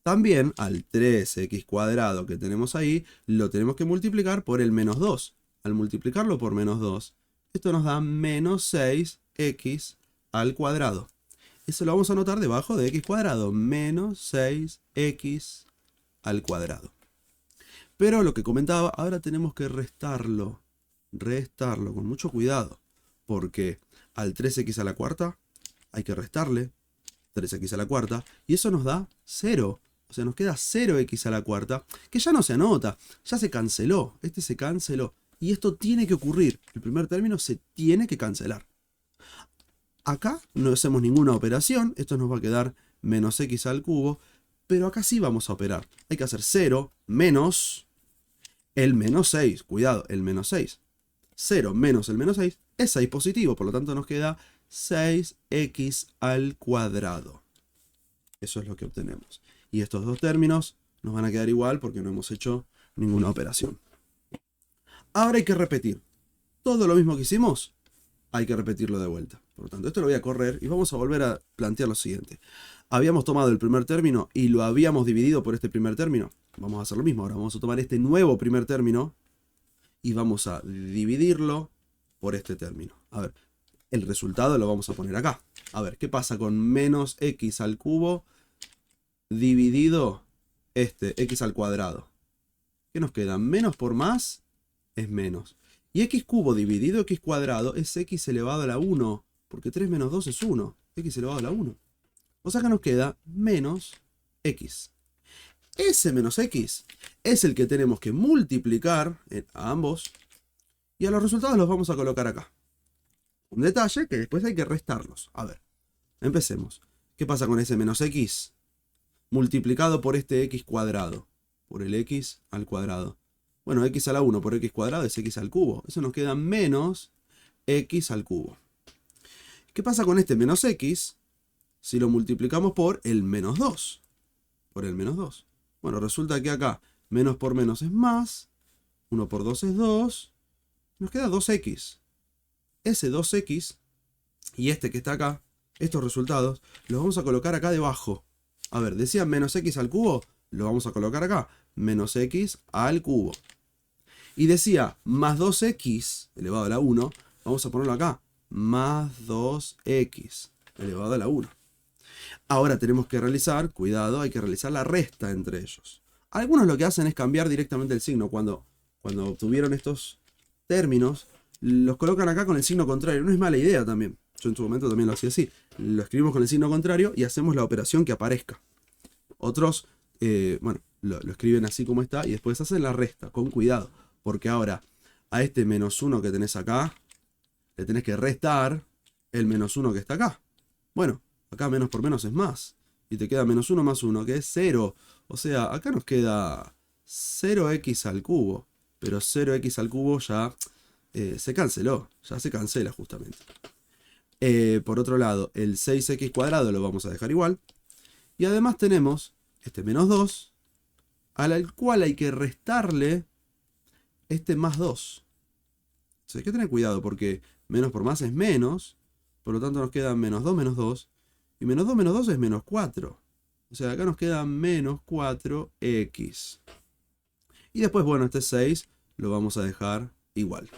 También al 3x cuadrado que tenemos ahí, lo tenemos que multiplicar por el menos 2. Al multiplicarlo por menos 2, esto nos da menos 6x al cuadrado. Eso lo vamos a anotar debajo de x cuadrado, menos 6x al cuadrado. Pero lo que comentaba, ahora tenemos que restarlo con mucho cuidado, porque al 3x a la cuarta hay que restarle 3x a la cuarta, y eso nos da 0. O sea, nos queda 0x a la cuarta, que ya no se anota, ya se canceló, este se canceló. Y esto tiene que ocurrir, el primer término se tiene que cancelar. Acá no hacemos ninguna operación, esto nos va a quedar menos x al cubo, pero acá sí vamos a operar. Hay que hacer 0 menos el menos 6. Cuidado, el menos 6. 0 menos el menos 6 es 6 positivo, por lo tanto nos queda 6x al cuadrado. Eso es lo que obtenemos. Y estos dos términos nos van a quedar igual porque no hemos hecho ninguna operación. Ahora hay que repetir. Todo lo mismo que hicimos, hay que repetirlo de vuelta. Por lo tanto, esto lo voy a correr y vamos a volver a plantear lo siguiente. Habíamos tomado el primer término y lo habíamos dividido por este primer término. Vamos a hacer lo mismo. Ahora vamos a tomar este nuevo primer término y vamos a dividirlo por este término. A ver, el resultado lo vamos a poner acá. A ver, ¿qué pasa con menos x al cubo dividido x al cuadrado? ¿Qué nos queda? Menos por más es menos. Y x cubo dividido x cuadrado es x elevado a la 1. Porque 3 menos 2 es 1. X elevado a la 1. O sea que nos queda menos x. Ese menos x es el que tenemos que multiplicar a ambos. Y a los resultados los vamos a colocar acá. Un detalle que después hay que restarlos. A ver, empecemos. ¿Qué pasa con ese menos x? Multiplicado por este x cuadrado. Por el x al cuadrado. Bueno, x a la 1 por x cuadrado es x al cubo. Eso nos queda menos x al cubo. ¿Qué pasa con este menos x si lo multiplicamos por el menos 2? Por el menos 2. Bueno, resulta que acá menos por menos es más. 1 por 2 es 2. Nos queda 2x. Ese 2x y este que está acá, estos resultados, los vamos a colocar acá debajo. A ver, decía menos x al cubo, lo vamos a colocar acá. Menos x al cubo. Y decía más 2x elevado a la 1, vamos a ponerlo acá. Más 2x elevado a la 1. Ahora tenemos que realizar, cuidado, hay que realizar la resta entre ellos. Algunos lo que hacen es cambiar directamente el signo. Cuando obtuvieron estos términos, los colocan acá con el signo contrario. No es mala idea también. Yo en su momento también lo hacía así. Lo escribimos con el signo contrario y hacemos la operación que aparezca. Otros, bueno, lo escriben así como está y después hacen la resta, con cuidado. Porque ahora, a este menos 1 que tenés acá, le tenés que restar el menos 1 que está acá. Bueno, acá menos por menos es más. Y te queda menos 1 más 1, que es 0. O sea, acá nos queda 0x al cubo. Pero 0x al cubo ya se canceló. Ya se cancela justamente. Por otro lado, el 6x cuadrado lo vamos a dejar igual. Y además tenemos este menos 2, al cual hay que restarle este más 2. Entonces hay que tener cuidado porque menos por más es menos. Por lo tanto nos queda menos 2 menos 2. Y menos 2 es menos 4. O sea, acá nos queda menos 4x. Y después, bueno, este 6 lo vamos a dejar igual.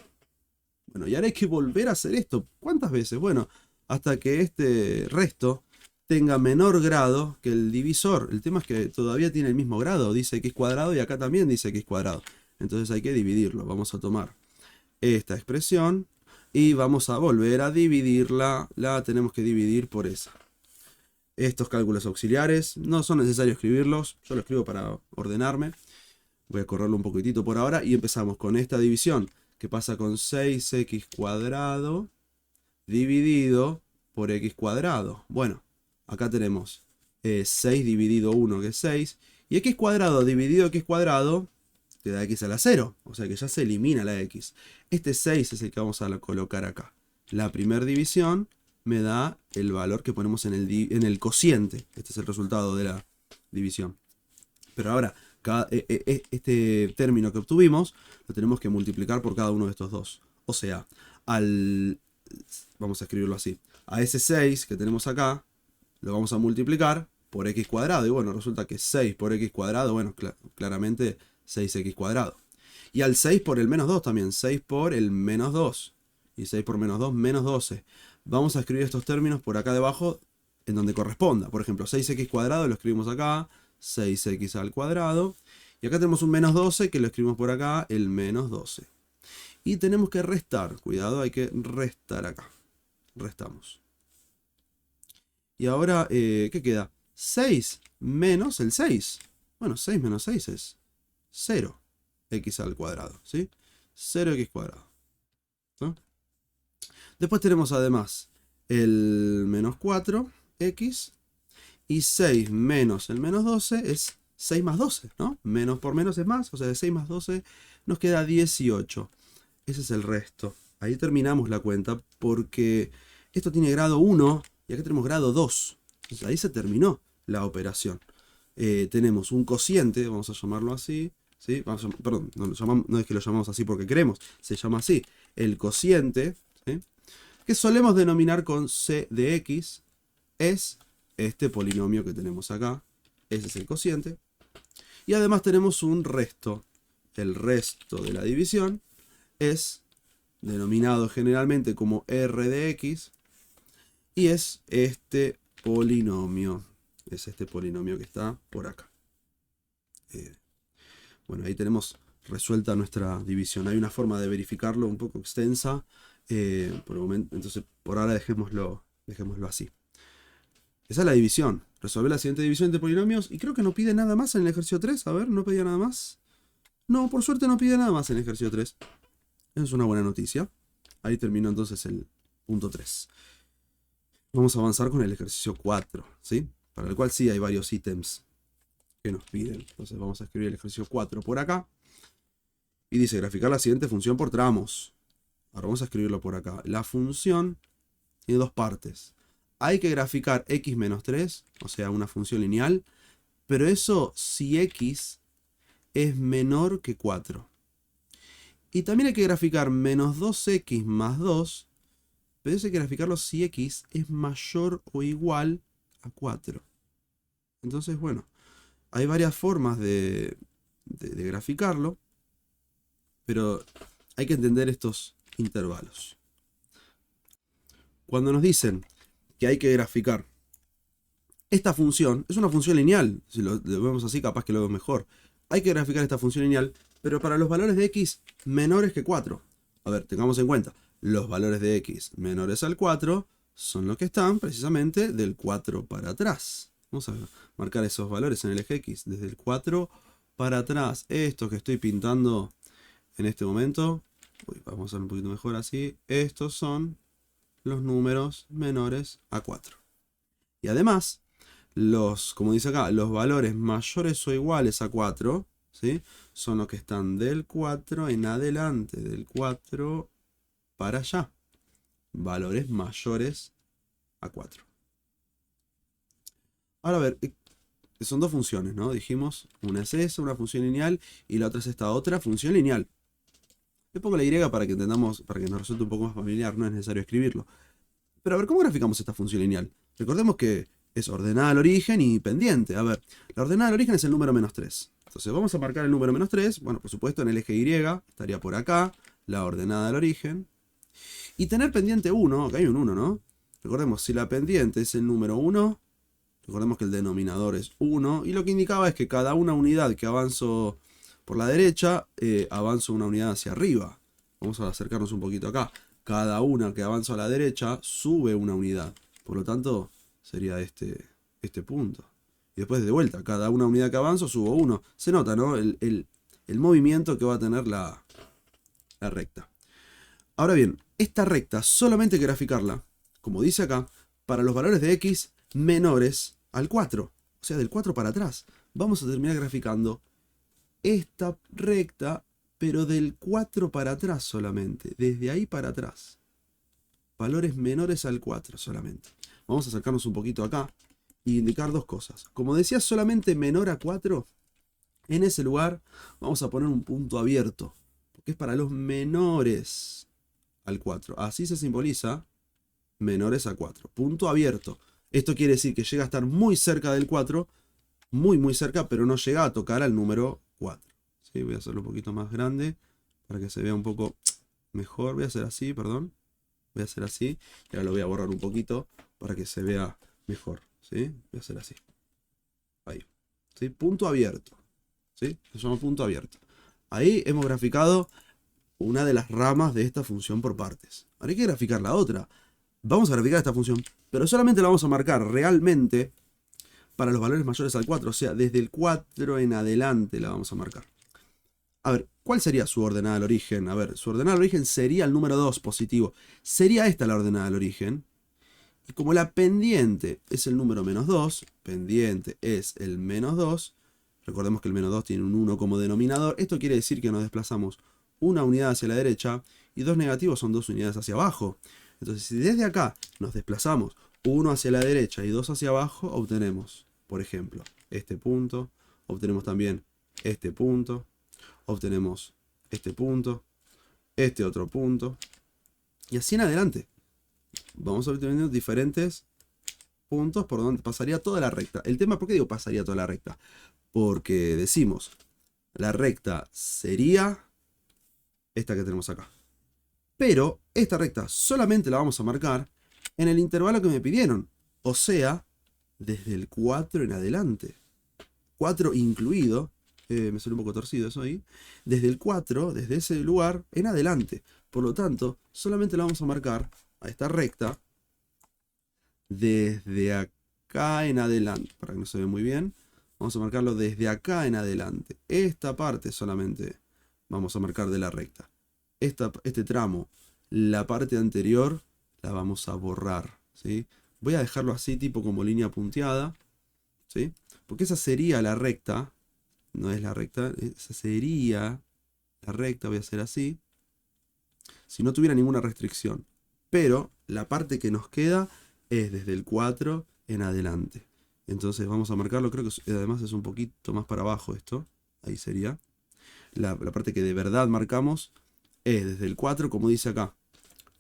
Bueno, y ahora hay que volver a hacer esto. ¿Cuántas veces? Bueno, hasta que este resto tenga menor grado que el divisor. El tema es que todavía tiene el mismo grado. Dice x cuadrado y acá también dice x cuadrado. Entonces hay que dividirlo. Vamos a tomar esta expresión y vamos a volver a dividirla. La tenemos que dividir por esa. Estos cálculos auxiliares no son necesarios escribirlos. Yo lo escribo para ordenarme. Voy a correrlo un poquitito por ahora y empezamos con esta división. ¿Qué pasa con 6x cuadrado dividido por x cuadrado? Bueno, acá tenemos 6 dividido 1, que es 6. Y x cuadrado dividido x cuadrado te da x a la 0. O sea que ya se elimina la x. Este 6 es el que vamos a colocar acá. La primera división me da el valor que ponemos en el cociente. Este es el resultado de la división. Pero ahora, este término que obtuvimos lo tenemos que multiplicar por cada uno de estos dos. O sea, vamos a escribirlo así. A ese 6 que tenemos acá, lo vamos a multiplicar por x cuadrado. Y bueno, resulta que 6 por x cuadrado, bueno, claramente 6x cuadrado. Y al 6 por el menos 2 también. 6 por el menos 2. Y 6 por menos 2, menos 12. Vamos a escribir estos términos por acá debajo en donde corresponda. Por ejemplo, 6x cuadrado lo escribimos acá. 6x al cuadrado. Y acá tenemos un menos 12 que lo escribimos por acá, el menos 12. Y tenemos que restar. Cuidado, hay que restar acá. Restamos. Y ahora, ¿qué queda? 6 menos el 6. Bueno, 6 menos 6 es 0x al cuadrado, ¿sí? 0x cuadrado. ¿No? Después tenemos además el menos 4x. Y 6 menos el menos 12 es 6 más 12, ¿no? Menos por menos es más, o sea, de 6 más 12 nos queda 18. Ese es el resto. Ahí terminamos la cuenta porque esto tiene grado 1 y acá tenemos grado 2. Entonces ahí se terminó la operación. Tenemos un cociente, vamos a llamarlo así. ¿Sí? Perdón, no es que lo llamamos así porque queremos, se llama así. El cociente, ¿sí? Que solemos denominar con c de x, es este polinomio que tenemos acá. Ese es el cociente. Y además tenemos un resto. El resto de la división es denominado generalmente como r de x. Y es este polinomio. Es este polinomio que está por acá. Bueno, ahí tenemos resuelta nuestra división. Hay una forma de verificarlo un poco extensa. Por el momento, entonces, por ahora dejémoslo así. Esa es la división. Resolver la siguiente división de polinomios. Y creo que no pide nada más en el ejercicio 3. A ver, ¿no pedía nada más? No, por suerte no pide nada más en el ejercicio 3. Esa es una buena noticia. Ahí terminó entonces el punto 3. Vamos a avanzar con el ejercicio 4, ¿sí? Para el cual sí hay varios ítems que nos piden. Entonces vamos a escribir el ejercicio 4 por acá. Y dice graficar la siguiente función por tramos. Ahora vamos a escribirlo por acá. La función tiene dos partes. Hay que graficar x menos 3, o sea, una función lineal. Pero eso si x es menor que 4. Y también hay que graficar menos 2x más 2. Pero eso hay que graficarlo si x es mayor o igual a 4. Entonces, bueno, hay varias formas de graficarlo, pero hay que entender estos intervalos. Cuando nos dicen que hay que graficar esta función, es una función lineal. Si lo vemos así, capaz que lo vemos mejor. Hay que graficar esta función lineal, pero para los valores de x menores que 4. A ver, tengamos en cuenta, los valores de x menores al 4 son los que están precisamente del 4 para atrás. Vamos a marcar esos valores en el eje x, desde el 4 para atrás. Estos que estoy pintando en este momento, vamos a hacer un poquito mejor así. Estos son los números menores a 4. Y además, como dice acá, los valores mayores o iguales a 4, ¿sí? Son los que están del 4 en adelante, del 4 para allá. Valores mayores a 4. Ahora a ver, son dos funciones, ¿no? Dijimos, una es esa, una función lineal, y la otra es esta otra función lineal. Le pongo la y para que entendamos, para que nos resulte un poco más familiar, no es necesario escribirlo. Pero a ver, ¿cómo graficamos esta función lineal? Recordemos que es ordenada al origen y pendiente. A ver, la ordenada al origen es el número menos 3. Entonces vamos a marcar el número menos 3. Bueno, por supuesto en el eje Y estaría por acá, la ordenada al origen. Y tener pendiente 1, acá hay un 1, ¿no? Recordemos, si la pendiente es el número 1, recordemos que el denominador es 1. Y lo que indicaba es que cada una unidad que avanzo por la derecha, avanzo una unidad hacia arriba. Vamos a acercarnos un poquito acá. Cada una que avanzo a la derecha sube una unidad. Por lo tanto, sería este punto. Y después de vuelta, cada una unidad que avanzo subo 1. Se nota, ¿no? El movimiento que va a tener la recta. Ahora bien, esta recta solamente hay que graficarla, como dice acá, para los valores de x menores al 4. O sea, del 4 para atrás. Vamos a terminar graficando esta recta, pero del 4 para atrás solamente. Desde ahí para atrás. Valores menores al 4 solamente. Vamos a acercarnos un poquito acá y indicar dos cosas. Como decía, solamente menor a 4, en ese lugar vamos a poner un punto abierto, porque es para los menores al 4. Así se simboliza menores a 4. Punto abierto. Esto quiere decir que llega a estar muy cerca del 4, muy cerca, pero no llega a tocar al número 4. ¿Sí? Voy a hacerlo un poquito más grande para que se vea un poco mejor. Voy a hacer así, perdón. Voy a hacer así. Y ahora lo voy a borrar un poquito para que se vea mejor. ¿Sí? Voy a hacer así. Ahí. ¿Sí? Punto abierto. ¿Sí? Se llama punto abierto. Ahí hemos graficado una de las ramas de esta función por partes. Ahora hay que graficar la otra. Vamos a graficar esta función, pero solamente la vamos a marcar realmente para los valores mayores al 4. O sea, desde el 4 en adelante la vamos a marcar. A ver, ¿cuál sería su ordenada al origen? A ver, su ordenada al origen sería el número 2 positivo. Sería esta la ordenada al origen. Y como la pendiente es el número menos 2, pendiente es el menos 2, Recordemos que el menos 2 tiene un 1 como denominador. Esto quiere decir que nos desplazamos una unidad hacia la derecha y 2 negativos son 2 unidades hacia abajo. Entonces, si desde acá nos desplazamos 1 hacia la derecha y 2 hacia abajo, obtenemos, por ejemplo, este punto, obtenemos también este punto, obtenemos este punto, este otro punto, y así en adelante. Vamos obteniendo diferentes puntos por donde pasaría toda la recta. El tema, ¿por qué digo pasaría toda la recta? Porque decimos, la recta sería esta que tenemos acá. Pero esta recta solamente la vamos a marcar en el intervalo que me pidieron. O sea, desde el 4 en adelante. 4 incluido. Me salió un poco torcido eso ahí. Desde el 4, desde ese lugar en adelante. Por lo tanto, solamente la vamos a marcar a esta recta desde acá en adelante. Para que no se vea muy bien. Vamos a marcarlo desde acá en adelante. Esta parte solamente vamos a marcar de la recta. Este tramo, la parte anterior, la vamos a borrar, ¿sí? Voy a dejarlo así, tipo como línea punteada, ¿sí? Porque esa sería la recta, no es la recta, esa sería la recta, voy a hacer así, si no tuviera ninguna restricción. Pero la parte que nos queda es desde el 4 en adelante. Entonces vamos a marcarlo, creo que además es un poquito más para abajo esto, ahí sería. La parte que de verdad marcamos es desde el 4, como dice acá,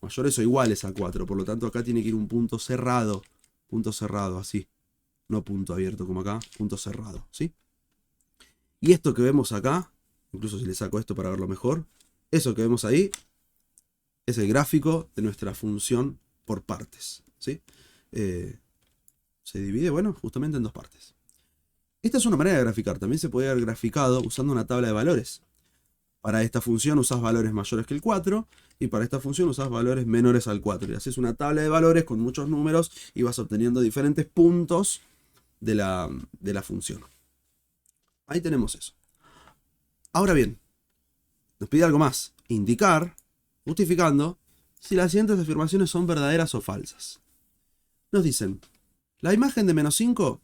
mayores o iguales a 4. Por lo tanto, acá tiene que ir un punto cerrado, así. No punto abierto como acá, punto cerrado, ¿sí? Y esto que vemos acá, incluso si le saco esto para verlo mejor, eso que vemos ahí es el gráfico de nuestra función por partes, ¿sí? Se divide, bueno, justamente en dos partes. Esta es una manera de graficar. También se puede haber graficado usando una tabla de valores. Para esta función usás valores mayores que el 4 y para esta función usás valores menores al 4. Y haces una tabla de valores con muchos números y vas obteniendo diferentes puntos de la función. Ahí tenemos eso. Ahora bien, nos pide algo más. Indicar, justificando, si las siguientes afirmaciones son verdaderas o falsas. Nos dicen, la imagen de menos 5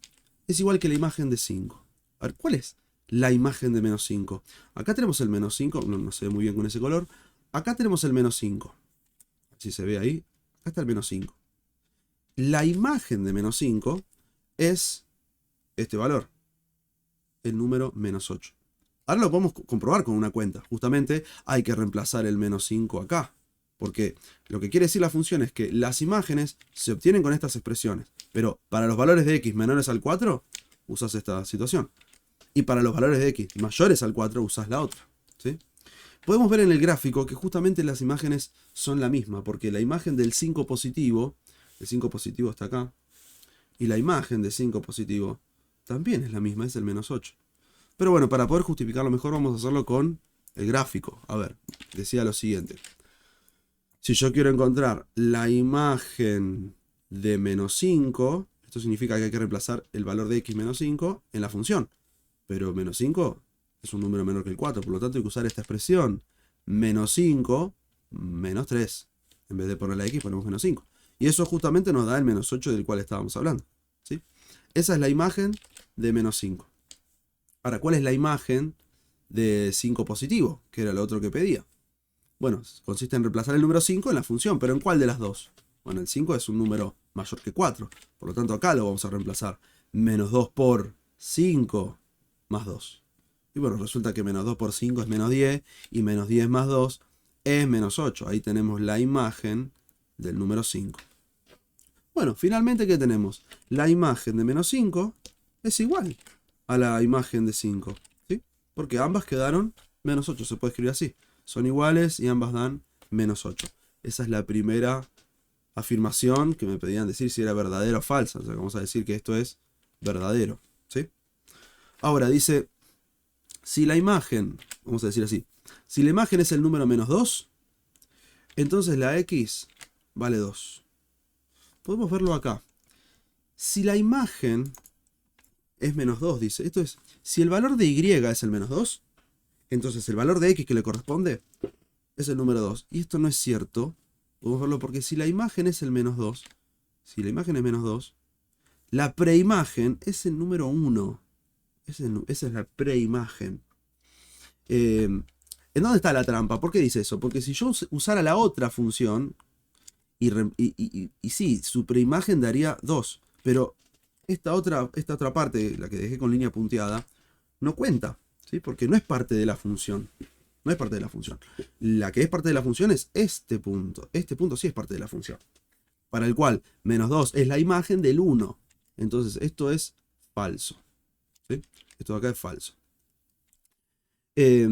es igual que la imagen de 5. A ver, ¿cuál es la imagen de menos 5? Acá tenemos el menos 5, no se ve muy bien con ese color. Acá tenemos el menos 5. Si se ve ahí, acá está el menos 5. La imagen de menos 5 es este valor, el número menos 8. Ahora lo podemos comprobar con una cuenta. Justamente hay que reemplazar el menos 5 acá. Porque lo que quiere decir la función es que las imágenes se obtienen con estas expresiones. Pero para los valores de x menores al 4, usas esta situación. Y para los valores de x mayores al 4, usas la otra, ¿sí? Podemos ver en el gráfico que justamente las imágenes son la misma. Porque la imagen del 5 positivo, el 5 positivo está acá. Y la imagen de 5 positivo también es la misma, es el menos 8. Pero bueno, para poder justificarlo mejor vamos a hacerlo con el gráfico. A ver, decía lo siguiente. Si yo quiero encontrar la imagen de menos 5, esto significa que hay que reemplazar el valor de x menos 5 en la función. Pero menos 5 es un número menor que el 4, por lo tanto hay que usar esta expresión. Menos 5, menos 3. En vez de poner la x ponemos menos 5. Y eso justamente nos da el menos 8 del cual estábamos hablando, ¿sí? Esa es la imagen de menos 5. Ahora, ¿cuál es la imagen de 5 positivo? Que era lo otro que pedía. Bueno, consiste en reemplazar el número 5 en la función, pero ¿en cuál de las dos? Bueno, el 5 es un número mayor que 4, por lo tanto acá lo vamos a reemplazar. Menos 2 por 5 más 2. Y bueno, resulta que menos 2 por 5 es menos 10, y menos 10 más 2 es menos 8. Ahí tenemos la imagen del número 5. Bueno, finalmente, ¿qué tenemos? La imagen de menos 5 es igual a la imagen de 5, ¿sí? Porque ambas quedaron menos 8, se puede escribir así. Son iguales y ambas dan menos 8. Esa es la primera afirmación que me pedían decir si era verdadera o falsa. O sea, vamos a decir que esto es verdadero, ¿sí? Ahora dice, si la imagen, vamos a decir así, si la imagen es el número menos 2, entonces la x vale 2. Podemos verlo acá. Si la imagen es menos 2, dice, esto es, si el valor de y es el menos 2, entonces el valor de x que le corresponde es el número 2. Y esto no es cierto. Podemos verlo porque si la imagen es el menos 2, si la imagen es menos 2, la preimagen es el número 1. Esa es la preimagen. ¿En dónde está la trampa? ¿Por qué dice eso? Porque si yo usara la otra función, y sí, su preimagen daría 2, pero esta otra parte, la que dejé con línea punteada, no cuenta, ¿sí? Porque no es parte de la función. No es parte de la función. La que es parte de la función es este punto. Este punto sí es parte de la función. Para el cual menos 2 es la imagen del 1. Entonces esto es falso. ¿Sí? Esto de acá es falso. Y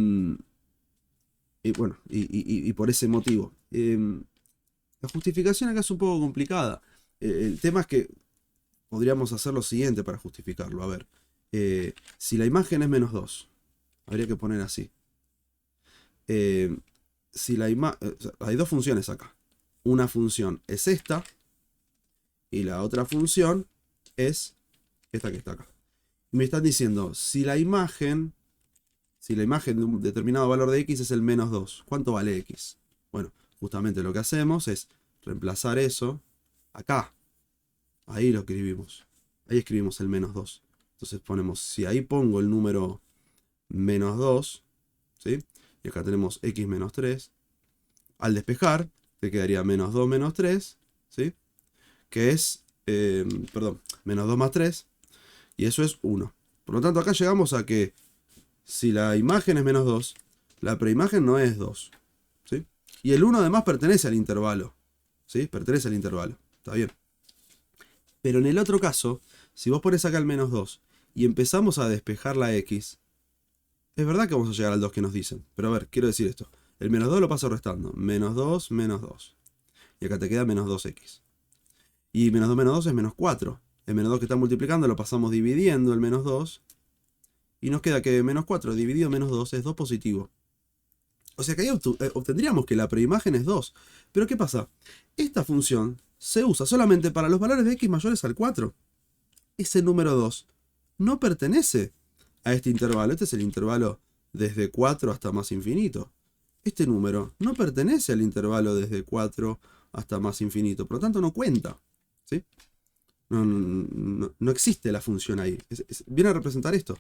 bueno, y por ese motivo. La justificación acá es un poco complicada. El tema es que podríamos hacer lo siguiente para justificarlo. A ver, si la imagen es menos 2, habría que poner así. Si la hay dos funciones acá. Una función es esta y la otra función es esta que está acá. Y me están diciendo, si la imagen de un determinado valor de x es el menos 2, ¿cuánto vale x? Bueno, justamente lo que hacemos es reemplazar eso acá. Ahí lo escribimos. Ahí escribimos el menos 2. Entonces ponemos, si ahí pongo el número menos 2, ¿sí? Y acá tenemos x menos 3. Al despejar, te quedaría menos 2 menos 3, ¿sí? Que es, menos 2 más 3. Y eso es 1. Por lo tanto, acá llegamos a que si la imagen es menos 2, la preimagen no es 2, ¿sí? Y el 1 además pertenece al intervalo, ¿sí? Pertenece al intervalo. Está bien. Pero en el otro caso, si vos pones acá el menos 2 y empezamos a despejar la x, es verdad que vamos a llegar al 2 que nos dicen. Pero a ver, quiero decir esto. El menos 2 lo paso restando. Menos 2, menos 2. Y acá te queda menos 2x. Y menos 2 es menos 4. El menos 2 que está multiplicando lo pasamos dividiendo el menos 2. Y nos queda que menos 4 dividido menos 2 es 2 positivo. O sea que ahí obtendríamos que la preimagen es 2. Pero ¿qué pasa? Esta función se usa solamente para los valores de x mayores al 4. Ese número 2 no pertenece a este intervalo. Este es el intervalo desde 4 hasta más infinito. Este número no pertenece al intervalo desde 4 hasta más infinito. Por lo tanto no cuenta. ¿Sí? No existe la función ahí. Viene a representar esto.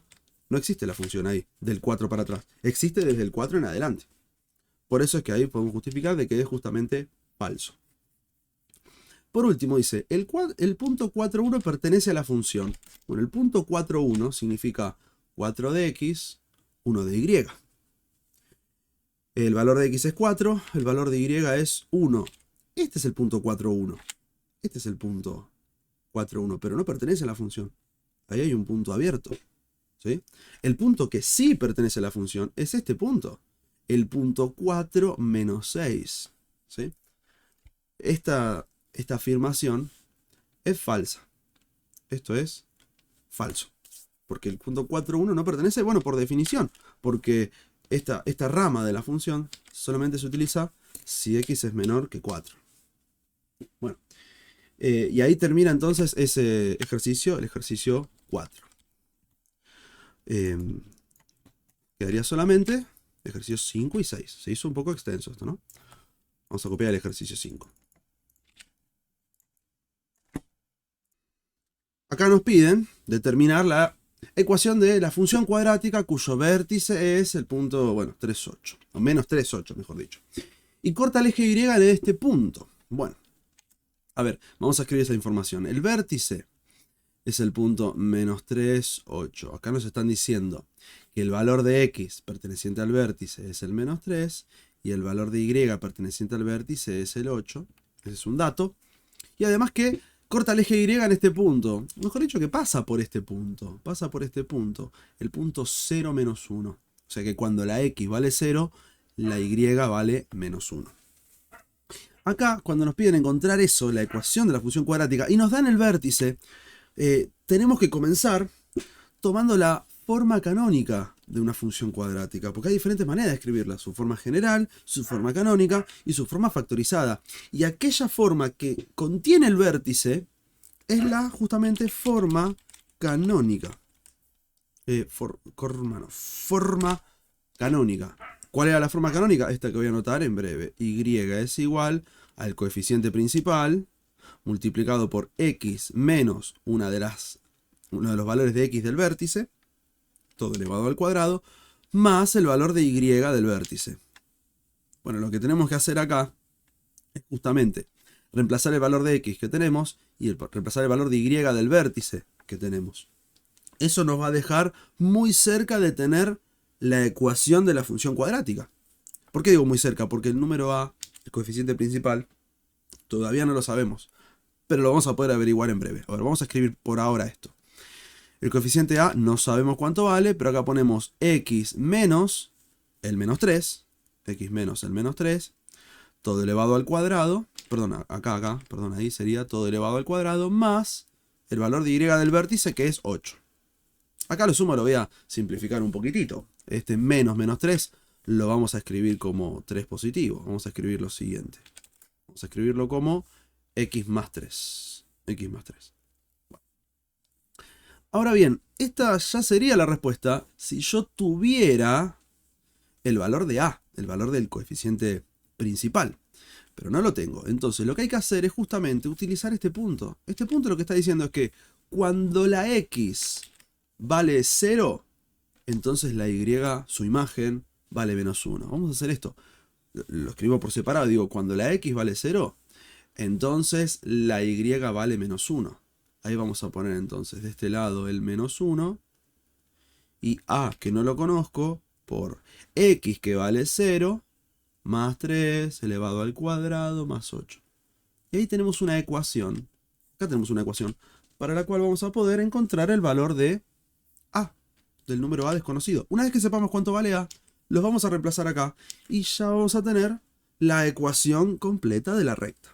No existe la función ahí, del 4 para atrás. Existe desde el 4 en adelante. Por eso es que ahí podemos justificar de que es justamente falso. Por último dice, el punto 4,1 pertenece a la función. Bueno, el punto 4,1 significa 4 de x, 1 de y. El valor de x es 4, el valor de y es 1. Este es el punto 4,1. Este es el punto 4,1, pero no pertenece a la función. Ahí hay un punto abierto. ¿Sí? El punto que sí pertenece a la función es este punto. El punto 4 menos 6. ¿Sí? Esta afirmación es falsa. Esto es falso. Porque el punto 4,1 no pertenece, bueno, por definición. Porque esta rama de la función solamente se utiliza si x es menor que 4. Bueno. Y ahí termina entonces ese ejercicio, el ejercicio 4. Quedaría solamente ejercicios 5 y 6. Se hizo un poco extenso esto, ¿no? Vamos a copiar el ejercicio 5. Acá nos piden determinar la ecuación de la función cuadrática cuyo vértice es el punto, bueno, 3,8. O menos 3,8, mejor dicho. Y corta el eje Y en este punto. Bueno, a ver, vamos a escribir esa información. El vértice es el punto menos 3,8. Acá nos están diciendo que el valor de x perteneciente al vértice es el menos 3 y el valor de y perteneciente al vértice es el 8. Ese es un dato. Y además que corta el eje Y en este punto. Mejor dicho, que pasa por este punto. Pasa por este punto. El punto 0 menos 1. O sea que cuando la x vale 0, la y vale menos 1. Acá, cuando nos piden encontrar eso, la ecuación de la función cuadrática, y nos dan el vértice, tenemos que comenzar tomando la forma canónica de una función cuadrática, porque hay diferentes maneras de escribirla, su forma general, su forma canónica y su forma factorizada. Y aquella forma que contiene el vértice es la justamente forma canónica. Forma canónica. ¿Cuál era la forma canónica? Esta que voy a anotar en breve. Y es igual al coeficiente principal multiplicado por x menos uno de los valores de x del vértice, todo elevado al cuadrado, más el valor de y del vértice. Bueno, lo que tenemos que hacer acá es justamente reemplazar el valor de x que tenemos y reemplazar el valor de y del vértice que tenemos. Eso nos va a dejar muy cerca de tener la ecuación de la función cuadrática. ¿Por qué digo muy cerca? Porque el número a, el coeficiente principal, todavía no lo sabemos, pero lo vamos a poder averiguar en breve. Ahora vamos a escribir por ahora esto. El coeficiente a no sabemos cuánto vale, pero acá ponemos x menos el menos 3, x menos el menos 3, todo elevado al cuadrado, perdón, ahí sería todo elevado al cuadrado, más el valor de y del vértice, que es 8. Acá lo sumo lo voy a simplificar un poquitito. Este menos 3 lo vamos a escribir como 3 positivo. Vamos a escribir lo siguiente. Vamos a escribirlo como x más 3. X más 3. Bueno. Ahora bien, esta ya sería la respuesta si yo tuviera el valor de a, el valor del coeficiente principal. Pero no lo tengo. Entonces lo que hay que hacer es justamente utilizar este punto. Este punto lo que está diciendo es que cuando la x vale 0, entonces la y, su imagen, vale menos 1. Vamos a hacer esto. Lo escribo por separado. Digo, cuando la x vale 0, entonces la y vale menos 1. Ahí vamos a poner entonces de este lado el menos 1. Y a, que no lo conozco, por x que vale 0, más 3 elevado al cuadrado, más 8. Y ahí tenemos una ecuación. Acá tenemos una ecuación para la cual vamos a poder encontrar el valor de a, del número a desconocido. Una vez que sepamos cuánto vale a, los vamos a reemplazar acá y ya vamos a tener la ecuación completa de la recta.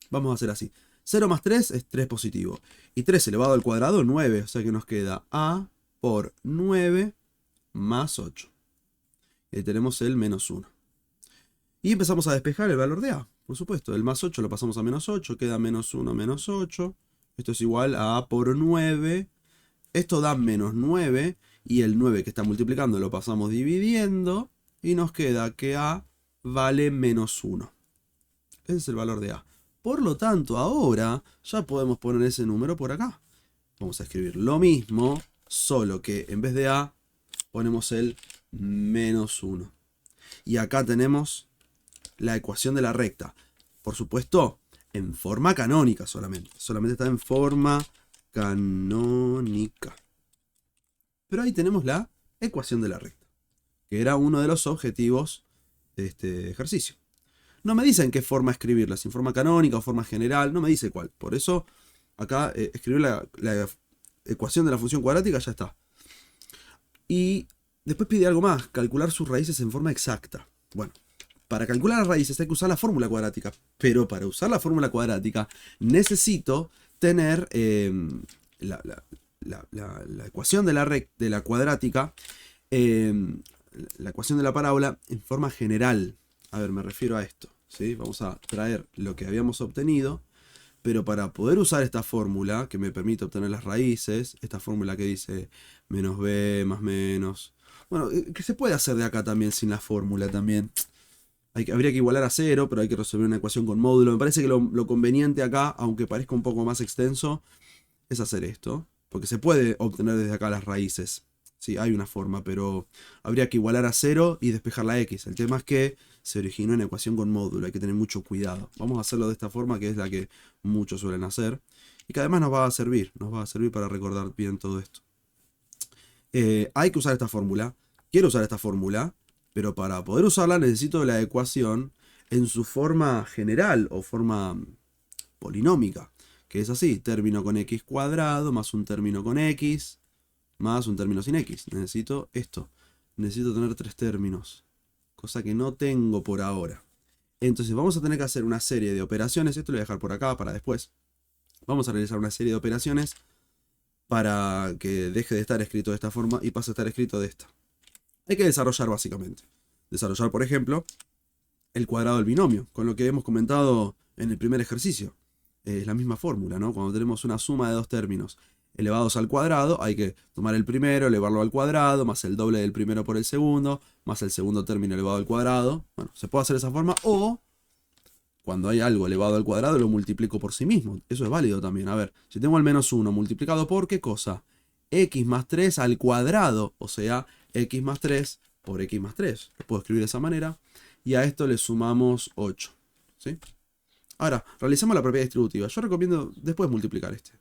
Vamos a hacer así. 0 más 3 es 3 positivo. Y 3 elevado al cuadrado, 9. O sea que nos queda a por 9 más 8. Y ahí tenemos el menos 1. Y empezamos a despejar el valor de a. Por supuesto, el más 8 lo pasamos a menos 8. Queda menos 1 menos 8. Esto es igual a a por 9. Esto da menos 9. Y el 9 que está multiplicando lo pasamos dividiendo. Y nos queda que a vale menos 1. Ese es el valor de a. Por lo tanto, ahora ya podemos poner ese número por acá. Vamos a escribir lo mismo, solo que en vez de a ponemos el menos 1. Y acá tenemos la ecuación de la recta. Por supuesto, en forma canónica solamente. Solamente está en forma canónica. Pero ahí tenemos la ecuación de la recta, que era uno de los objetivos de este ejercicio. No me dice en qué forma escribirla, si en forma canónica o forma general, no me dice cuál. Por eso, acá escribir la ecuación de la función cuadrática ya está. Y después pide algo más, calcular sus raíces en forma exacta. Bueno, para calcular las raíces hay que usar la fórmula cuadrática, pero para usar la fórmula cuadrática necesito tener la ecuación de la cuadrática, la ecuación de la parábola en forma general. A ver, me refiero a esto, ¿sí? Vamos a traer lo que habíamos obtenido, pero para poder usar esta fórmula que me permite obtener las raíces, esta fórmula que dice menos b más menos, bueno, que se puede hacer de acá también sin la fórmula también. Habría que igualar a 0, pero hay que resolver una ecuación con módulo. Me parece que lo conveniente acá, aunque parezca un poco más extenso, es hacer esto, porque se puede obtener desde acá las raíces. Sí, hay una forma, pero habría que igualar a 0 y despejar la x. El tema es que se originó en ecuación con módulo, hay que tener mucho cuidado. Vamos a hacerlo de esta forma, que es la que muchos suelen hacer, y que además nos va a servir para recordar bien todo esto. Hay que usar esta fórmula, quiero usar esta fórmula, pero para poder usarla necesito la ecuación en su forma general o forma polinómica, que es así, término con x cuadrado más un término con x más un término sin x. Necesito esto. Necesito tener 3 términos. Cosa que no tengo por ahora. Entonces vamos a tener que hacer una serie de operaciones. Esto lo voy a dejar por acá para después. Vamos a realizar una serie de operaciones para que deje de estar escrito de esta forma y pase a estar escrito de esta. Hay que desarrollar básicamente. Desarrollar, por ejemplo, el cuadrado del binomio. Con lo que hemos comentado en el primer ejercicio. Es la misma fórmula, ¿no? Cuando tenemos una suma de dos términos elevados al cuadrado, hay que tomar el primero, elevarlo al cuadrado, más el doble del primero por el segundo, más el segundo término elevado al cuadrado. Bueno, se puede hacer de esa forma, o cuando hay algo elevado al cuadrado lo multiplico por sí mismo. Eso es válido también. A ver, si tengo el menos 1 multiplicado por ¿qué cosa? x más 3 al cuadrado, o sea, x más 3 por x más 3. Lo puedo escribir de esa manera. Y a esto le sumamos 8. ¿Sí? Ahora, realizamos la propiedad distributiva. Yo recomiendo después multiplicar este.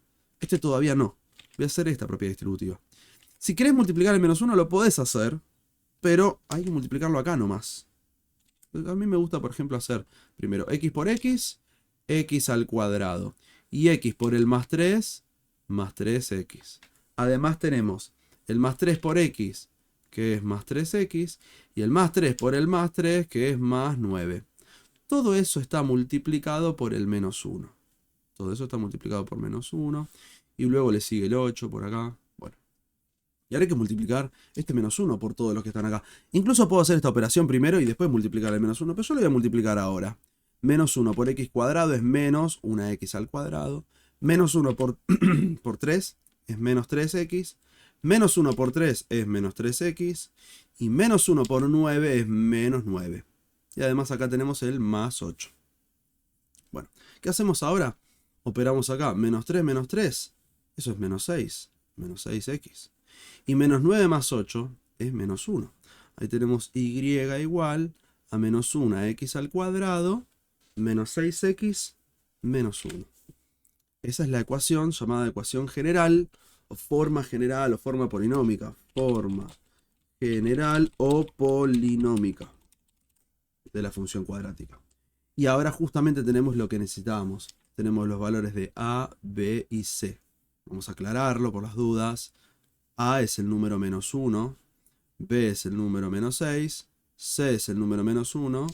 Este todavía no. Voy a hacer esta propiedad distributiva. Si querés multiplicar el menos 1 lo podés hacer, pero hay que multiplicarlo acá nomás. A mí me gusta, por ejemplo, hacer primero x por x, x al cuadrado. Y x por el más 3x. Además tenemos el más 3 por x, que es más 3x, y el más 3 por el más 3, que es más 9. Todo eso está multiplicado por el menos 1. Todo eso está multiplicado por menos 1. Y luego le sigue el 8 por acá. Bueno. Y ahora hay que multiplicar este menos 1 por todos los que están acá. Incluso puedo hacer esta operación primero y después multiplicar el menos 1. Pero yo lo voy a multiplicar ahora. Menos 1 por x cuadrado es menos una x al cuadrado. Menos 1 por 3 es menos 3x. Menos 1 por 3 es menos 3x. Y menos 1 por 9 es menos 9. Y además acá tenemos el más 8. Bueno, ¿qué hacemos ahora? Operamos acá. Menos 3. Eso es menos 6. Menos 6x. Y menos 9 más 8 es menos 1. Ahí tenemos y igual a menos 1x al cuadrado menos 6x menos 1. Esa es la ecuación llamada ecuación general o forma polinómica. Forma general o polinómica de la función cuadrática. Y ahora justamente tenemos lo que necesitábamos. Tenemos los valores de a, b y c. Vamos a aclararlo por las dudas. A es el número menos 1, b es el número menos 6, c es el número menos 1.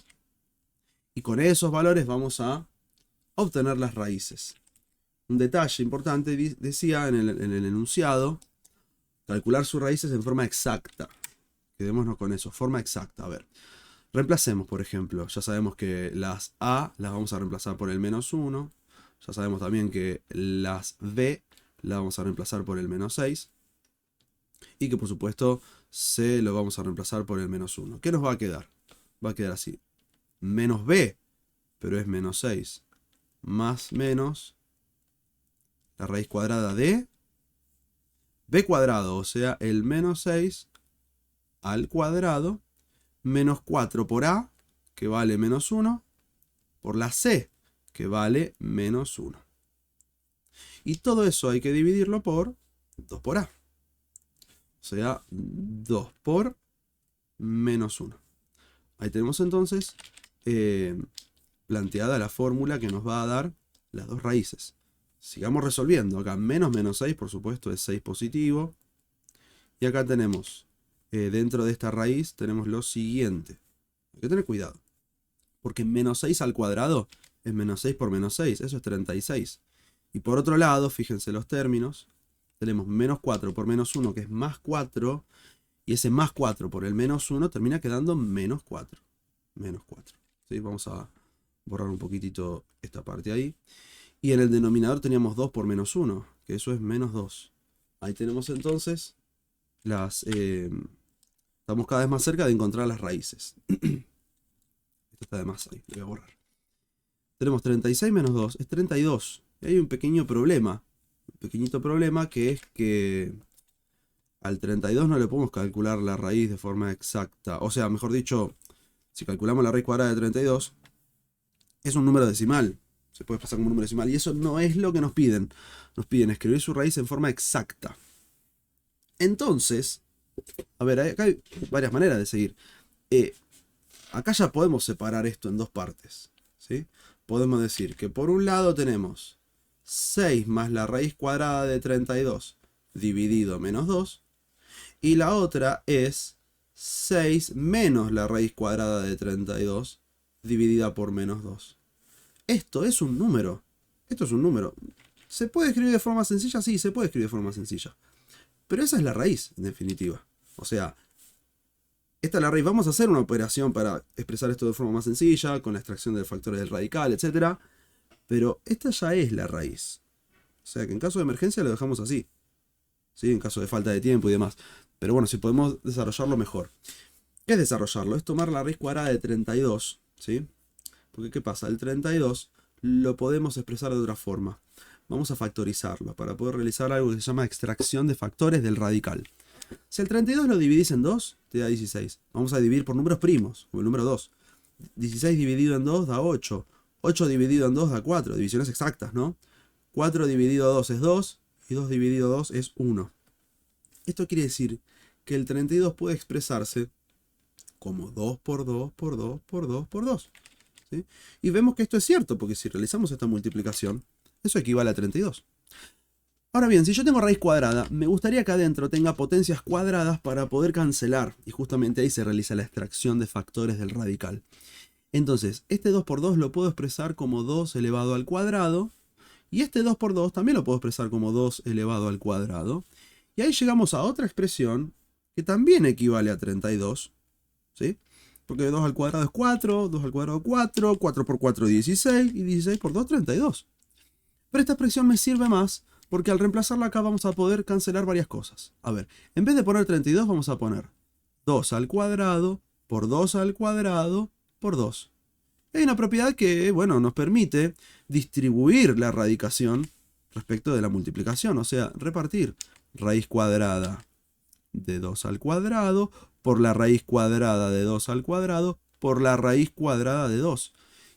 Y con esos valores vamos a obtener las raíces. Un detalle importante, decía en el enunciado, calcular sus raíces en forma exacta. Quedémonos con eso, forma exacta. A ver, reemplacemos, por ejemplo. Ya sabemos que las a las vamos a reemplazar por el menos 1. Ya sabemos también que las b las vamos a reemplazar por el menos 6. Y que por supuesto c lo vamos a reemplazar por el menos 1. ¿Qué nos va a quedar? Va a quedar así. Menos b, pero es menos 6. Más menos la raíz cuadrada de b cuadrado, o sea, el menos 6 al cuadrado, menos 4 por a, que vale menos 1, por la c, que vale menos 1. Y todo eso hay que dividirlo por 2 por a. O sea, 2 por menos 1. Ahí tenemos entonces planteada la fórmula que nos va a dar las dos raíces. Sigamos resolviendo. Acá menos 6, por supuesto, es 6 positivo. Y acá tenemos, dentro de esta raíz, tenemos lo siguiente. Hay que tener cuidado. Porque menos 6 al cuadrado es menos 6 por menos 6. Eso es 36. Y por otro lado, fíjense los términos. Tenemos menos 4 por menos 1, que es más 4. Y ese más 4 por el menos 1 termina quedando menos 4. Menos 4. ¿Sí? Vamos a borrar un poquitito esta parte ahí. Y en el denominador teníamos 2 por menos 1, que eso es menos 2. Ahí tenemos entonces las... estamos cada vez más cerca de encontrar las raíces. Esto está de más ahí, lo voy a borrar. Tenemos 36 menos 2, es 32. Y hay un pequeño problema. Un pequeñito problema que es que al 32 no le podemos calcular la raíz de forma exacta. O sea, mejor dicho, si calculamos la raíz cuadrada de 32, es un número decimal. Se puede pasar como un número decimal. Y eso no es lo que nos piden. Nos piden escribir su raíz en forma exacta. Entonces, a ver, acá hay varias maneras de seguir. Acá ya podemos separar esto en dos partes. ¿Sí? Podemos decir que por un lado tenemos 6 más la raíz cuadrada de 32 dividido menos 2. Y la otra es 6 menos la raíz cuadrada de 32 dividida por menos 2. Esto es un número. Esto es un número. ¿Se puede escribir de forma sencilla? Sí, se puede escribir de forma sencilla. Pero esa es la raíz, en definitiva. O sea, esta es la raíz. Vamos a hacer una operación para expresar esto de forma más sencilla, con la extracción de factores del radical, etc. Pero esta ya es la raíz. O sea que en caso de emergencia lo dejamos así. ¿Sí? En caso de falta de tiempo y demás. Pero bueno, si podemos desarrollarlo mejor. ¿Qué es desarrollarlo? Es tomar la raíz cuadrada de 32. ¿Sí? Porque ¿qué pasa? El 32 lo podemos expresar de otra forma. vamos a factorizarlo para poder realizar algo que se llama extracción de factores del radical. Si el 32 lo dividís en 2, te da 16. Vamos a dividir por números primos, como el número 2. 16 dividido en 2 da 8. 8 dividido en 2 da 4. Divisiones exactas, ¿no? 4 dividido 2 es 2 y 2 dividido 2 es 1. Esto quiere decir que el 32 puede expresarse como 2 por 2 por 2 por 2 por 2. ¿Sí? Y vemos que esto es cierto, porque si realizamos esta multiplicación, eso equivale a 32. Ahora bien, si yo tengo raíz cuadrada, me gustaría que adentro tenga potencias cuadradas para poder cancelar, y justamente ahí se realiza la extracción de factores del radical. Entonces, este 2 por 2 lo puedo expresar como 2 elevado al cuadrado, y este 2 por 2 también lo puedo expresar como 2 elevado al cuadrado. Y ahí llegamos a otra expresión que también equivale a 32, ¿sí? Porque 2 al cuadrado es 4, 2 al cuadrado 4, 4 por 4 es 16, y 16 por 2 32. Pero esta expresión me sirve más porque al reemplazarla acá vamos a poder cancelar varias cosas. A ver, en vez de poner 32 vamos a poner 2 al cuadrado por 2 al cuadrado por 2. Hay una propiedad que, bueno, nos permite distribuir la radicación respecto de la multiplicación, o sea, repartir raíz cuadrada de 2 al cuadrado por la raíz cuadrada de 2 al cuadrado por la raíz cuadrada de 2.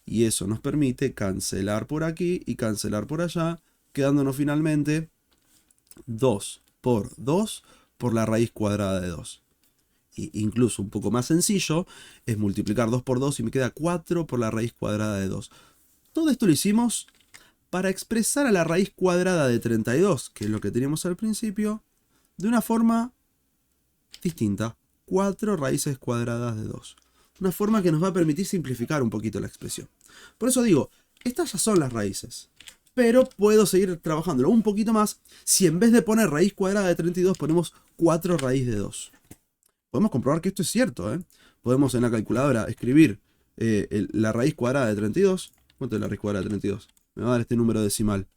Y eso nos permite cancelar por aquí y cancelar por allá, quedándonos finalmente 2 por la raíz cuadrada de 2. Y incluso un poco más sencillo es multiplicar 2 por 2 y me queda 4 por la raíz cuadrada de 2. Todo esto lo hicimos para expresar a la raíz cuadrada de 32, que es lo que teníamos al principio, de una forma distinta. 4 raíces cuadradas de 2. Una forma que nos va a permitir simplificar un poquito la expresión. Por eso digo, estas ya son las raíces. Pero puedo seguir trabajándolo un poquito más si en vez de poner raíz cuadrada de 32 ponemos 4 raíz de 2. Podemos comprobar que esto es cierto, ¿eh? Podemos en la calculadora escribir la raíz cuadrada de 32. ¿Cuánto es la raíz cuadrada de 32? Me va a dar este número decimal.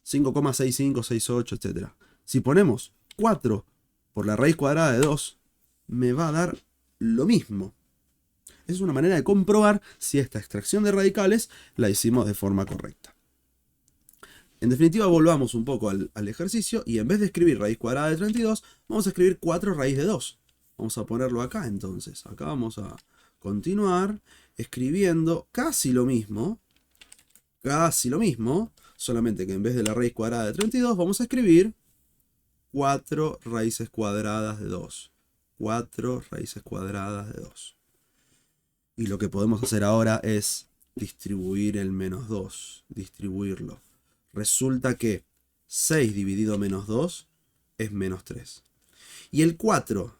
5,6568, etc. Si ponemos 4 por la raíz cuadrada de 2, me va a dar lo mismo. Es una manera de comprobar si esta extracción de radicales la hicimos de forma correcta. En definitiva, volvamos un poco al ejercicio y en vez de escribir raíz cuadrada de 32, vamos a escribir 4 raíz de 2. Vamos a ponerlo acá entonces. Acá vamos a continuar escribiendo casi lo mismo, solamente que en vez de la raíz cuadrada de 32 vamos a escribir 4 raíces cuadradas de 2. 4 raíces cuadradas de 2. Y lo que podemos hacer ahora es distribuir el menos 2. Distribuirlo. Resulta que 6 dividido menos 2 es menos 3. Y el 4,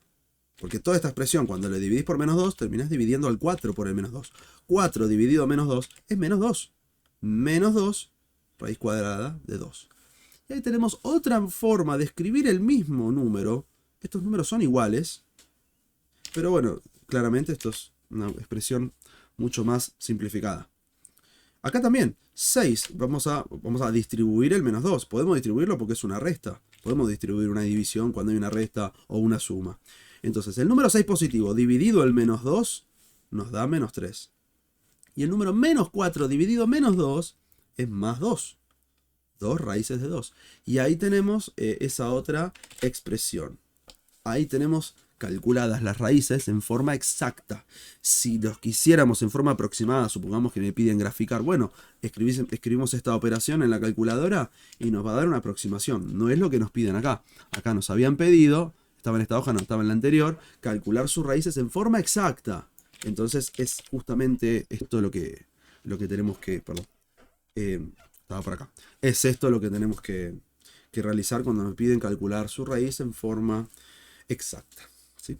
porque toda esta expresión cuando le dividís por menos 2, terminás dividiendo al 4 por el menos 2. 4 dividido menos 2 es menos 2. Menos 2, raíz cuadrada de 2. Y ahí tenemos otra forma de escribir el mismo número. Estos números son iguales, pero bueno, claramente esto es una expresión mucho más simplificada. Acá también, 6, vamos a distribuir el menos 2. Podemos distribuirlo porque es una resta. Podemos distribuir una división cuando hay una resta o una suma. Entonces, el número 6 positivo dividido el menos 2 nos da menos 3. Y el número menos 4 dividido menos 2 es más 2. 2 raíces de 2. Y ahí tenemos esa otra expresión. Ahí tenemos calculadas las raíces en forma exacta. Si los quisiéramos en forma aproximada, supongamos que me piden graficar, bueno, escribimos esta operación en la calculadora y nos va a dar una aproximación. No es lo que nos piden acá. Acá nos habían pedido, estaba en esta hoja, no estaba en la anterior, calcular sus raíces en forma exacta. Entonces es justamente esto lo que tenemos que... Perdón. Estaba por acá. Es esto lo que tenemos que realizar cuando nos piden calcular su raíz en forma exacta. ¿Sí?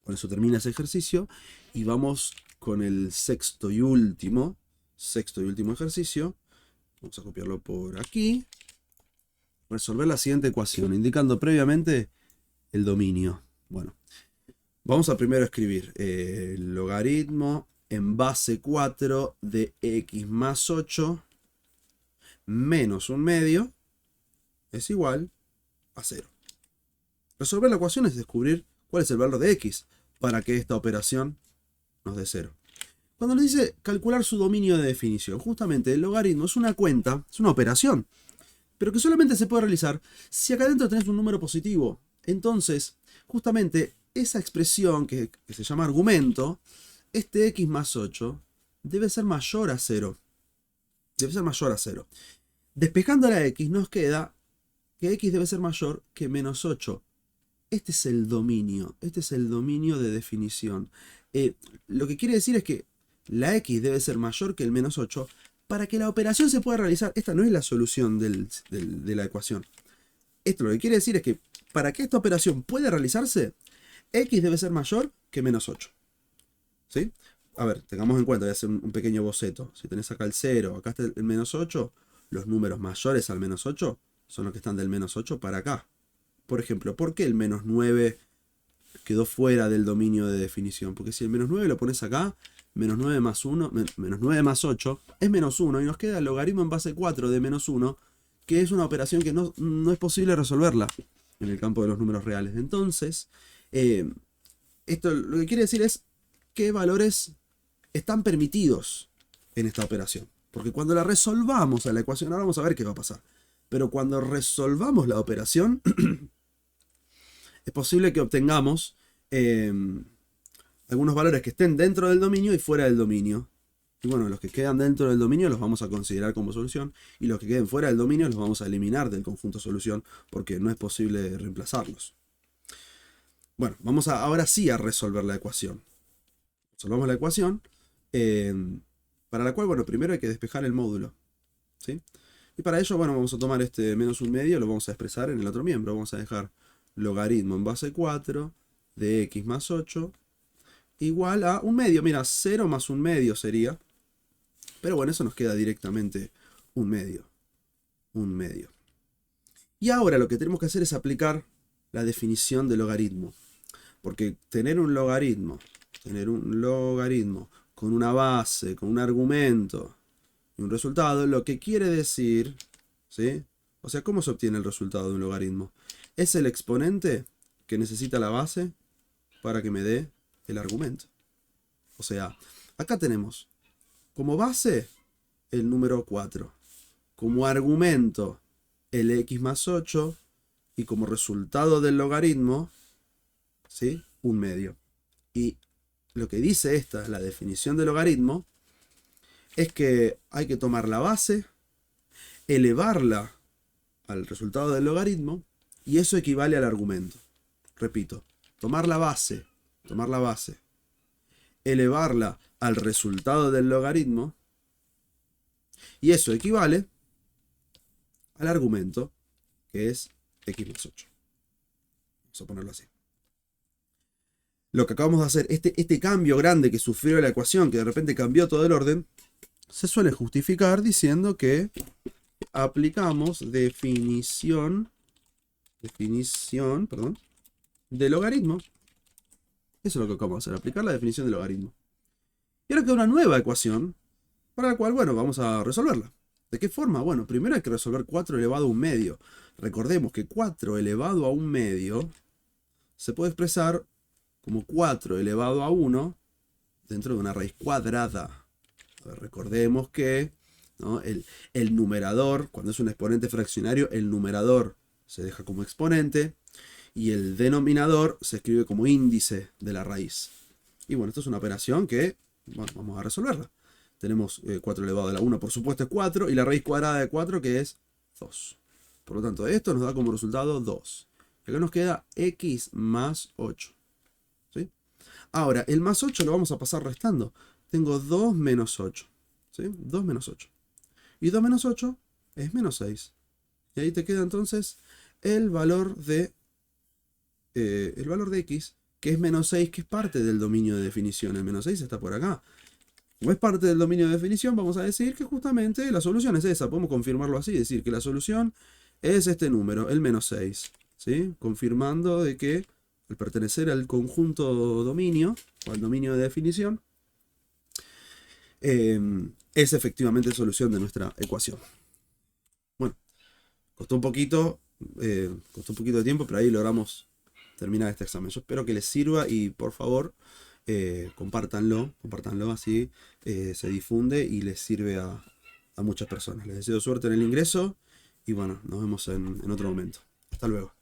Con eso termina ese ejercicio y vamos con el sexto y último ejercicio. Vamos a copiarlo por aquí. Resolver la siguiente ecuación, indicando previamente el dominio. Bueno, vamos a primero escribir el logaritmo en base 4 de x más 8 menos un medio es igual a 0. Resolver la ecuación es descubrir cuál es el valor de x para que esta operación nos dé 0. Cuando nos dice calcular su dominio de definición, justamente el logaritmo es una cuenta, es una operación, pero que solamente se puede realizar si acá adentro tenés un número positivo. Entonces, justamente esa expresión que se llama argumento, este x más 8, debe ser mayor a 0. Debe ser mayor a 0. Despejando la x nos queda que x debe ser mayor que menos 8. Este es el dominio de definición. Lo que quiere decir es que la x debe ser mayor que el menos 8 para que la operación se pueda realizar. Esta no es la solución de la ecuación. Esto lo que quiere decir es que para que esta operación pueda realizarse, x debe ser mayor que menos 8. ¿Sí? A ver, tengamos en cuenta, voy a hacer un pequeño boceto. Si tenés acá el 0, acá está el menos 8, los números mayores al menos 8 son los que están del menos 8 para acá. Por ejemplo, ¿por qué el menos 9 quedó fuera del dominio de definición? Porque si el menos 9 lo pones acá, menos 9 más 1, menos 9 más 8 es menos 1 y nos queda el logaritmo en base 4 de menos 1, que es una operación que no es posible resolverla en el campo de los números reales. Entonces, esto lo que quiere decir es qué valores están permitidos en esta operación. Porque cuando la resolvamos a la ecuación, ahora vamos a ver qué va a pasar. Pero cuando resolvamos la operación, es posible que obtengamos algunos valores que estén dentro del dominio y fuera del dominio. Y bueno, los que quedan dentro del dominio los vamos a considerar como solución, y los que queden fuera del dominio los vamos a eliminar del conjunto solución porque no es posible reemplazarlos. Bueno, vamos ahora sí a resolver la ecuación. Resolvamos la ecuación, para la cual, bueno, primero hay que despejar el módulo, ¿sí? Y para ello, bueno, vamos a tomar este menos un medio, lo vamos a expresar en el otro miembro. Vamos a dejar logaritmo en base 4 de x más 8 igual a un medio. Mira, 0 más un medio sería. Pero bueno, eso nos queda directamente un medio. Un medio. Y ahora lo que tenemos que hacer es aplicar la definición de logaritmo. Porque tener un logaritmo con una base, con un argumento y un resultado, lo que quiere decir, ¿sí? O sea, ¿cómo se obtiene el resultado de un logaritmo? Es el exponente que necesita la base para que me dé el argumento. O sea, acá tenemos como base el número 4, como argumento el x más 8 y como resultado del logaritmo, ¿sí?, un medio. Y lo que dice la definición de logaritmo, es que hay que tomar la base, elevarla al resultado del logaritmo, y eso equivale al argumento. Repito, tomar la base, elevarla al resultado del logaritmo, y eso equivale al argumento, que es x más 8. Vamos a ponerlo así. Lo que acabamos de hacer, este cambio grande que sufrió la ecuación, que de repente cambió todo el orden, se suele justificar diciendo que aplicamos definición de logaritmo. Eso es lo que acabamos de hacer, aplicar la definición de logaritmo. Y ahora queda una nueva ecuación, para la cual, bueno, vamos a resolverla. ¿De qué forma? Bueno, primero hay que resolver 4 elevado a un medio. Recordemos que 4 elevado a un medio se puede expresar como 4 elevado a 1 dentro de una raíz cuadrada. A ver, recordemos que, ¿no?, el numerador, cuando es un exponente fraccionario, el numerador se deja como exponente y el denominador se escribe como índice de la raíz. Y bueno, esto es una operación que, bueno, vamos a resolverla. Tenemos 4 elevado a la 1, por supuesto, es 4, y la raíz cuadrada de 4, que es 2. Por lo tanto, esto nos da como resultado 2. Y acá nos queda x más 8. ¿Sí? Ahora, el más 8 lo vamos a pasar restando. Tengo 2 menos 8. ¿Sí? 2 menos 8. Y 2 menos 8 es menos 6. Y ahí te queda entonces el valor de x, que es menos 6, que es parte del dominio de definición. El menos 6 está por acá. Como es parte del dominio de definición, vamos a decir que justamente la solución es esa. Podemos confirmarlo así, decir que la solución es este número, el menos 6. ¿Sí? Confirmando de que al pertenecer al conjunto dominio, o al dominio de definición, es efectivamente solución de nuestra ecuación. Bueno, costó un poquito de tiempo, pero ahí logramos terminar este examen. Yo espero que les sirva y por favor compártanlo así se difunde y les sirve a muchas personas. Les deseo suerte en el ingreso y bueno, nos vemos en otro momento. Hasta luego.